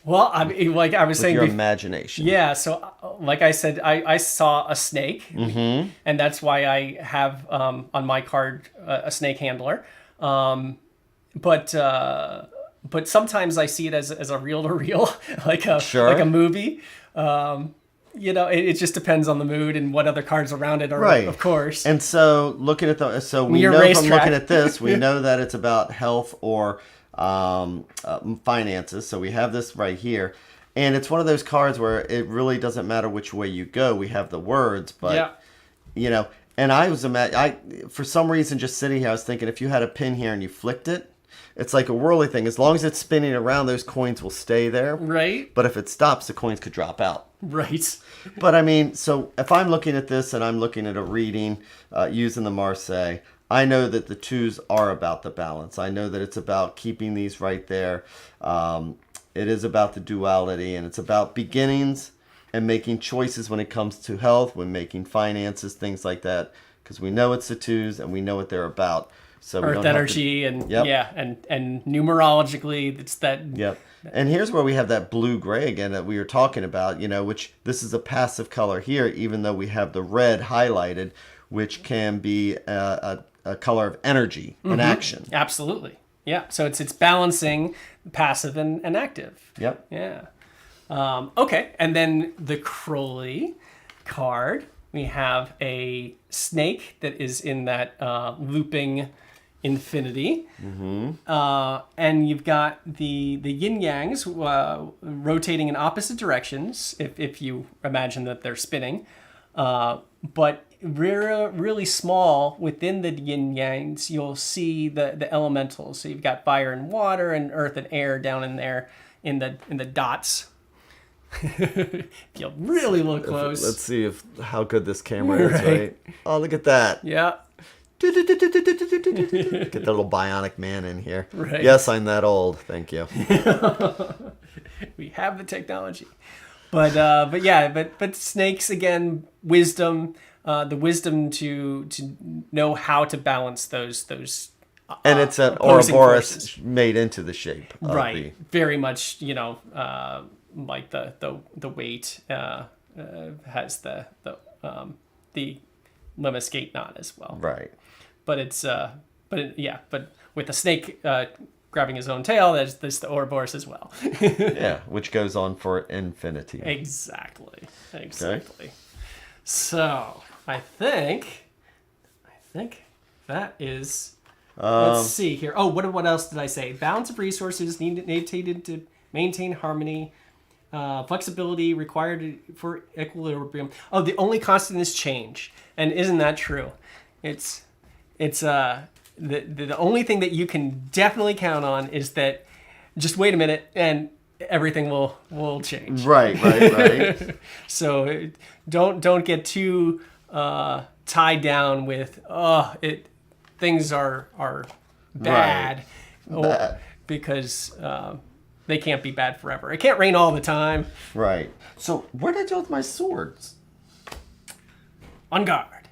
Well, I mean, like I was saying, your imagination. Yeah. So, like I said, I saw a snake, and that's why I have on my card a snake handler. But sometimes I see it as a reel to reel, like a movie. it just depends on the mood and what other cards around it are, Right. of course. And so looking at we Your know from racetrack. looking at this, we know that it's about health or finances. So we have this right here. And it's one of those cards where it really doesn't matter which way you go. We have the words, but, and I was for some reason, just sitting here, I was thinking if you had a pin here and you flicked it, it's like a whirly thing. As long as it's spinning around, those coins will stay there. Right. But if it stops, the coins could drop out. Right. But I mean, so if I'm looking at this and I'm looking at a reading using the Marseille, I know that the twos are about the balance. I know that it's about keeping these right there. It is about the duality, and it's about beginnings and making choices when it comes to health, when making finances, things like that. Because we know it's the twos and we know what they're about. So we Earth don't have energy and numerologically, it's that. Yep. And here's where we have that blue-gray again that we were talking about, which this is a passive color here, even though we have the red highlighted, which can be a color of energy and action. Absolutely. Yeah. So it's balancing passive and active. Yep. Yeah. Okay. And then the Crowley card, we have a snake that is in that looping infinity. And you've got the yin yangs rotating in opposite directions, if you imagine that they're spinning. But really small within the yin yangs, you'll see the elementals. So you've got fire and water and earth and air down in there in the dots. If you really look close. Let's see how good this camera is, right? Oh, look at that. Yeah. Get the little bionic man in here. Right. Yes, I'm that old. Thank you. We have the technology. But snakes, again, wisdom, the wisdom to know how to balance those And it's an opposing Ouroboros forces. made into the shape of Right. Very much, like the weight has the lemniscate knot as well. Right. But it's but with the snake grabbing his own tail, there's the Ouroboros as well. Yeah, which goes on for infinity. Exactly. So I think that is. Let's see here. Oh, what else did I say? Balance of resources needed to maintain harmony. Flexibility required for equilibrium. Oh, the only constant is change, and isn't that true? It's the only thing that you can definitely count on is that just wait a minute and everything will change. Right. So don't get too tied down with things are bad, because they can't be bad forever. It can't rain all the time. Right. So where did I go with my swords? On guard.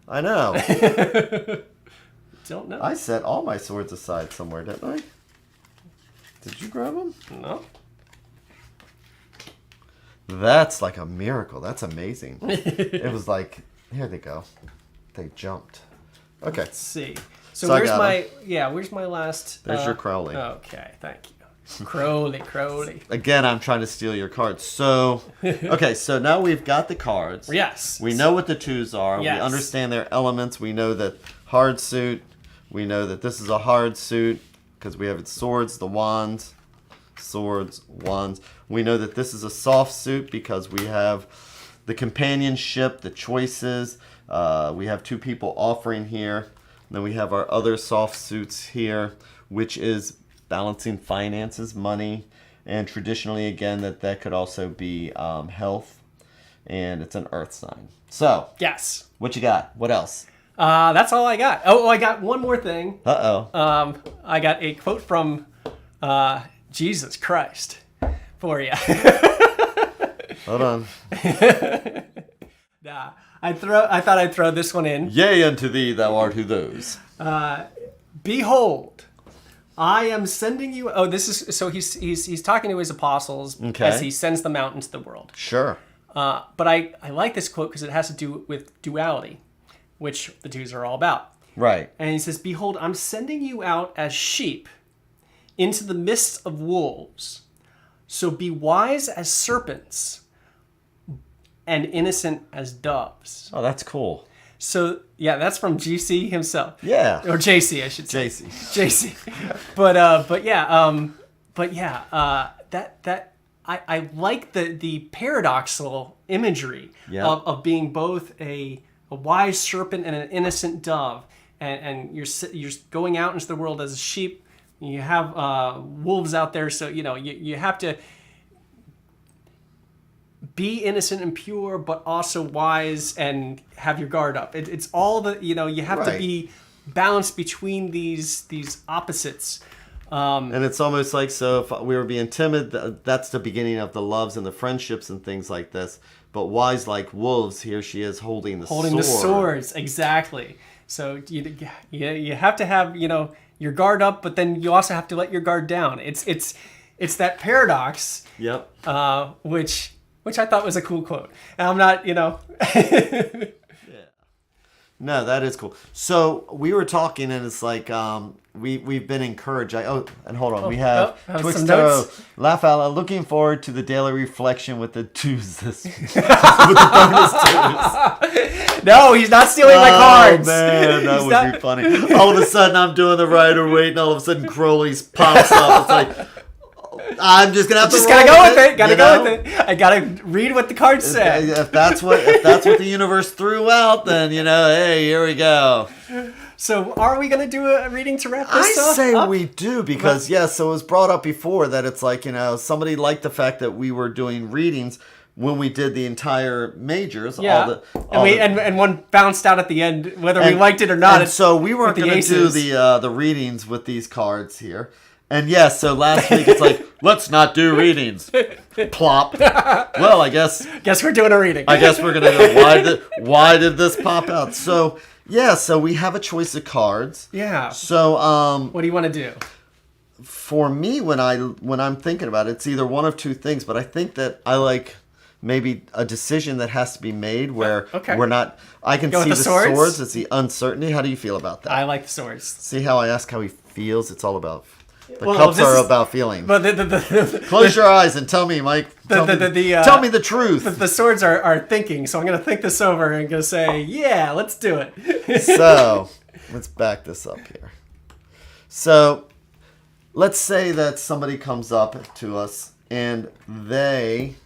I know. Don't know. I set all my swords aside somewhere, didn't I? Did you grab them? No. That's like a miracle. That's amazing. It was like, here they go. They jumped. Okay. Let's see. So I where's got where's my last? There's your Crowley. Okay, thank you. Crowley. Again, I'm trying to steal your cards. So, okay, so now we've got the cards. Yes. We know what the twos are. Yes. We understand their elements. We know that hard suit. We know that this is a hard suit because we have its swords, the wands, swords, wands. We know that this is a soft suit because we have the companionship, the choices. We have two people offering here. Then we have our other soft suits here, which is balancing finances, money, and traditionally, again, that could also be health, and it's an earth sign. So, yes. What you got? What else? That's all I got. Oh, I got one more thing. Uh-oh. I got a quote from Jesus Christ for you. Hold on. Nah, I thought I'd throw this one in. Yea, unto thee thou art who those. Behold, I am sending you. Oh, this is so he's talking to his apostles as he sends them out into the world. Sure. But I like this quote because it has to do with duality, which the twos are all about. Right. And he says, "Behold, I'm sending you out as sheep into the midst of wolves. So be wise as serpents, and innocent as doves. Oh, that's cool. So yeah, that's from GC himself. Yeah. Or JC, I should say. JC. JC. That I like the paradoxical imagery Yeah. of being both a wise serpent and an innocent dove, and you're going out into the world as a sheep. You have wolves out there, so you have to be innocent and pure, but also wise and have your guard up. It's all you have to be balanced between these opposites. And it's almost like, so if we were being timid, that's the beginning of the loves and the friendships and things like this. But wise like wolves, here she is holding the swords, exactly. So you have to have your guard up, but then you also have to let your guard down. It's that paradox. Yep. Which I thought was a cool quote. And I'm not, Yeah. No, that is cool. So we were talking, and it's like we've been encouraged. And hold on, we have some notes. Laugh Out Loud. Looking forward to the daily reflection with the twos with the bonus twos. No, he's not stealing my cards. Oh man, that would be funny. All of a sudden, I'm doing the rider weight, and all of a sudden, Crowley's pops up. It's like, I'm just gonna have to. Gotta go with it. Gotta go with it. I gotta read what the cards say. If that's what the universe threw out, then hey, here we go. So, are we gonna do a reading to wrap this up? I say we do because so it was brought up before that it's like somebody liked the fact that we were doing readings when we did the entire majors. Yeah, and one bounced out at the end, whether we liked it or not. And so we weren't going to do the readings with these cards here. And so last week it's like, let's not do readings. Plop. Well, I guess we're doing a reading. I guess we're gonna go. Why did this pop out? So so we have a choice of cards. Yeah. So what do you want to do? For me, when I'm thinking about it, it's either one of two things. But I think that I like maybe a decision that has to be made where we're not. I can see the swords. It's the uncertainty. How do you feel about that? I like the swords. See how I ask how he feels? It's all about. The cups are about feeling. But close your eyes and tell me, Mike. Tell me the truth. The swords are thinking, so I'm going to think this over and going to say, yeah, let's do it. So, let's back this up here. So, let's say that somebody comes up to us and they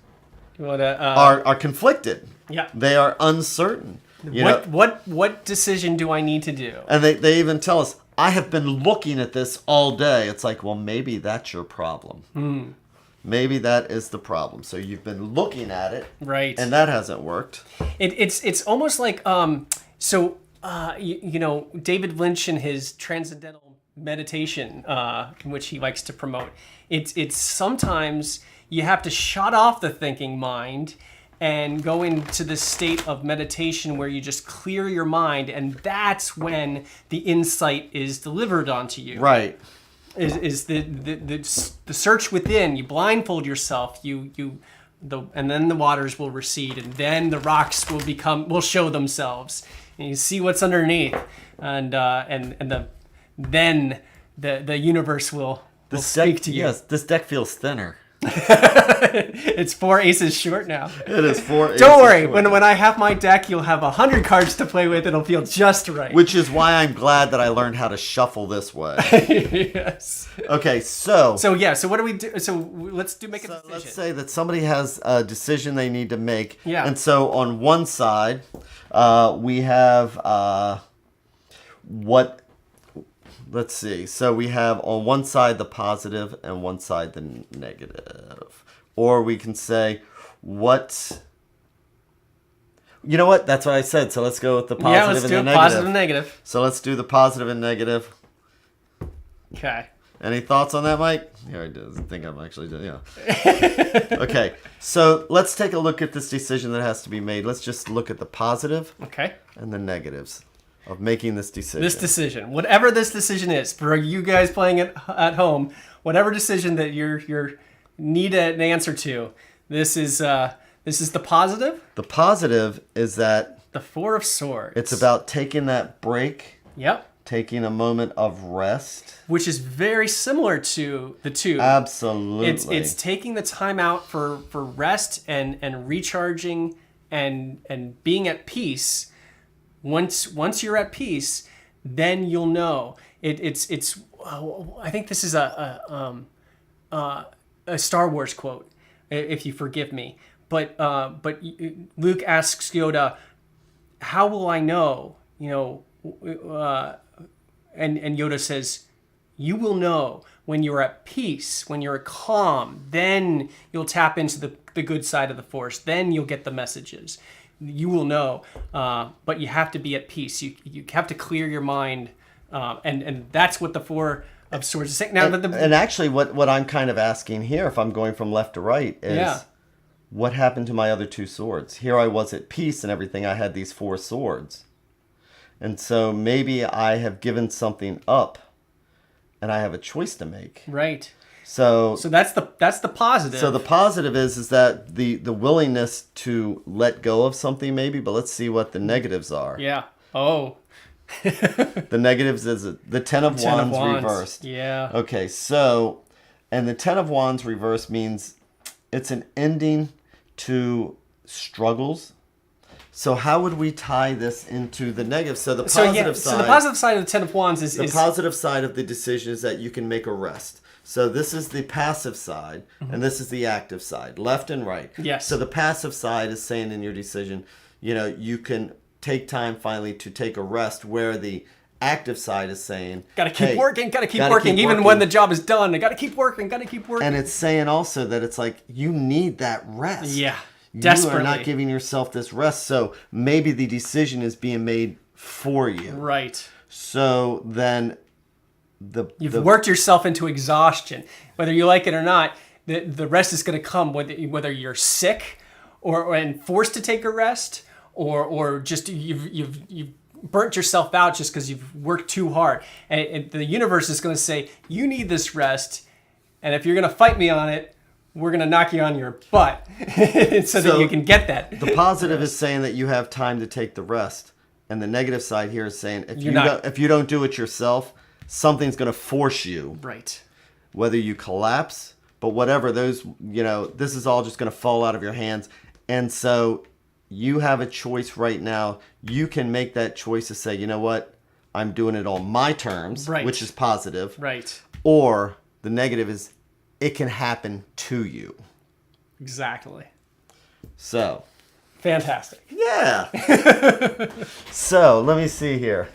are conflicted. Yeah. They are uncertain. What decision do I need to do? And they even tell us, I have been looking at this all day. It's like, well, maybe that's your problem. Maybe that is the problem. So you've been looking at it, right? And that hasn't worked. It's almost like David Lynch in his transcendental meditation, which he likes to promote. It's sometimes you have to shut off the thinking mind and go into this state of meditation where you just clear your mind, and that's when the insight is delivered onto you. Right. Is the search within. You blindfold yourself. And then the waters will recede, and then the rocks will show themselves, and you see what's underneath, and then the universe will speak to you. Yes, this deck feels thinner. It's 4 aces short now. It is 4 aces. Don't worry. Short. When I have my deck, you'll have 100 cards to play with. It'll feel just right. Which is why I'm glad that I learned how to shuffle this way. Yes. Okay, so what do we do? So let's make a decision. Let's say that somebody has a decision they need to make. Yeah. And so on one side, we have what. Let's see. So we have on one side the positive and one side the negative. Or we can say, what... You know what? That's what I said. So let's go with the positive and the negative. Yeah, let's do positive and negative. So let's do the positive and negative. Okay. Any thoughts on that, Mike? Yeah, I think I'm actually doing, yeah. Okay. So let's take a look at this decision that has to be made. Let's just look at the positive and the negatives of making this decision. Whatever this decision is, for you guys playing it at home, whatever decision that you need an answer to, this is the positive. The positive is that the 4 of Swords. It's about taking that break. Yep. Taking a moment of rest, which is very similar to the 2. Absolutely. It's taking the time out for rest and recharging and being at peace. Once you're at peace, then you'll know. It's I think this is a Star Wars quote, if you forgive me. But Luke asks Yoda, "How will I know?" And Yoda says, "You will know when you're at peace, when you're calm. Then you'll tap into the good side of the Force. Then you'll get the messages. You will know, but you have to be at peace. You have to clear your mind, and that's what the Four of Swords is saying." Now, and actually, what I'm kind of asking here, if I'm going from left to right, is what happened to my other two swords? Here I was at peace and everything. I had these four swords. And so maybe I have given something up and I have a choice to make. Right. So that's the positive. So the positive is that the willingness to let go of something maybe, but let's see what the negatives are. Yeah. Oh. The negatives is the Ten of Wands reversed. Yeah. Okay, so, and the Ten of Wands reversed means it's an ending to struggles. So how would we tie this into the negative? So the positive side. So the positive side of the Ten of Wands is the positive side of the decision is that you can make a rest. So this is the passive side, and this is the active side, left and right. Yes. So the passive side is saying in your decision, you can take time finally to take a rest, where the active side is saying, gotta keep working, even when the job is done. I gotta keep working. And it's saying also that it's like, you need that rest. Yeah. Desperately. You are not giving yourself this rest, so maybe the decision is being made for you. Right. So then you've worked yourself into exhaustion, whether you like it or not. The rest is going to come whether you're sick and forced to take a rest, or just you've burnt yourself out just because you've worked too hard. And the universe is going to say, you need this rest, and if you're going to fight me on it, we're going to knock you on your butt so that you can get that. The positive is saying that you have time to take the rest. And the negative side here is saying, if you don't do it yourself, something's going to force you. Right. Whether you collapse, but whatever, this is all just going to fall out of your hands. And so you have a choice right now. You can make that choice to say, you know what? I'm doing it on my terms, which is positive. Right. Or the negative is, it can happen to you. Exactly. So. Fantastic. Yeah. So, let me see here.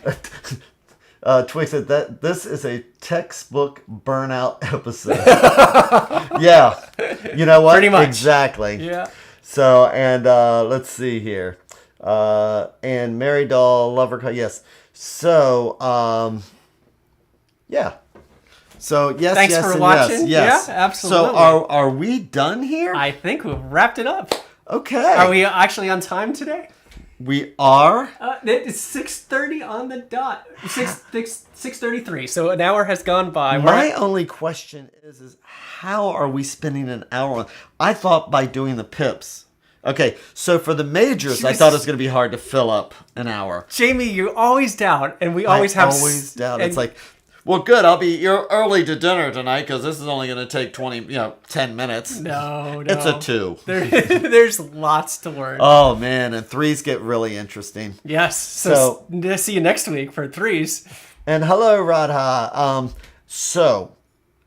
Twig said that this is a textbook burnout episode. Yeah. You know what? Pretty much. Exactly. Yeah. So, and let's see here. And Mary Doll, Lover, yes. So, yeah. So, yes, thanks yes, for and watching. yes. Yeah, absolutely. So, are we done here? I think we've wrapped it up. Okay. Are we actually on time today? We are. It's 6:30 on the dot. 6:33. So an hour has gone by. My only question is how are we spending an hour on? I thought by doing the pips. Okay, so for the majors, I thought it was going to be hard to fill up an hour. Jamie, you always doubt, and we always have. Always doubt. It's like, well, good. You're early to dinner tonight because this is only going to take 10 minutes. No. It's a 2. There's lots to learn. Oh, man. And 3s get really interesting. Yes. So see you next week for 3s. And hello, Radha. So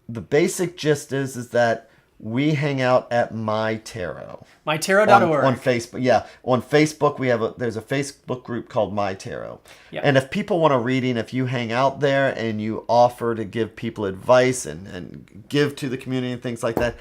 the basic gist is that we hang out at MyTarot. MyTarot.org. On Facebook. Yeah. On Facebook, there's a Facebook group called MyTarot. Yeah. And if people want a reading, if you hang out there and you offer to give people advice and give to the community and things like that,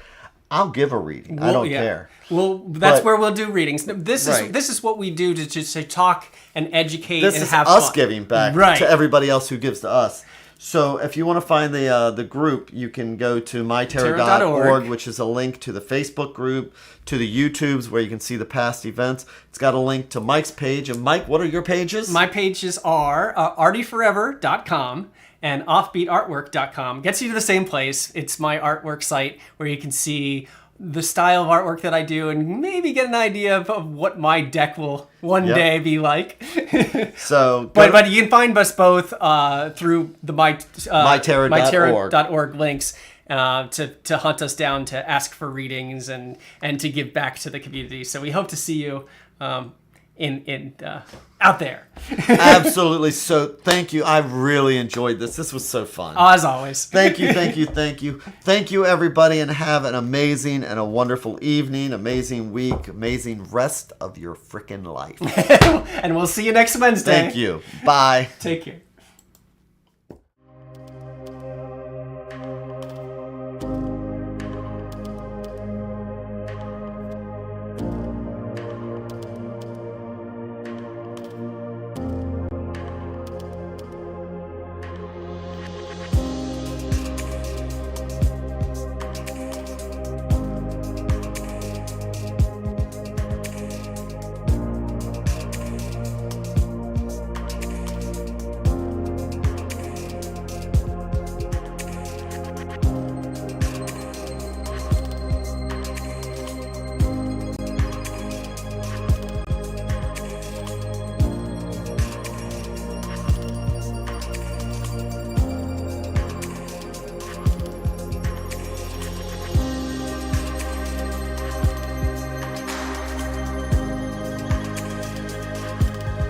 I'll give a reading. I don't care. Well, that's where we'll do readings. This is what we do to talk and educate and have fun. This is us giving back to everybody else who gives to us. So if you want to find the group, you can go to MyTarot.org, which is a link to the Facebook group, to the YouTubes where you can see the past events. It's got a link to Mike's page. And Mike, what are your pages? My pages are artieforever.com and offbeatartwork.com. Gets you to the same place. It's my artwork site where you can see the style of artwork that I do and maybe get an idea of what my deck will one day be like. So, but you can find us both through the MyTarot.org links to hunt us down, to ask for readings and to give back to the community. So we hope to see you out there. Absolutely. So thank you. I really enjoyed this. This was so fun. As always. Thank you, thank you, thank you. Thank you, everybody, and have an amazing and a wonderful evening, amazing week, amazing rest of your freaking life. And we'll see you next Wednesday. Thank you. Bye. Take care.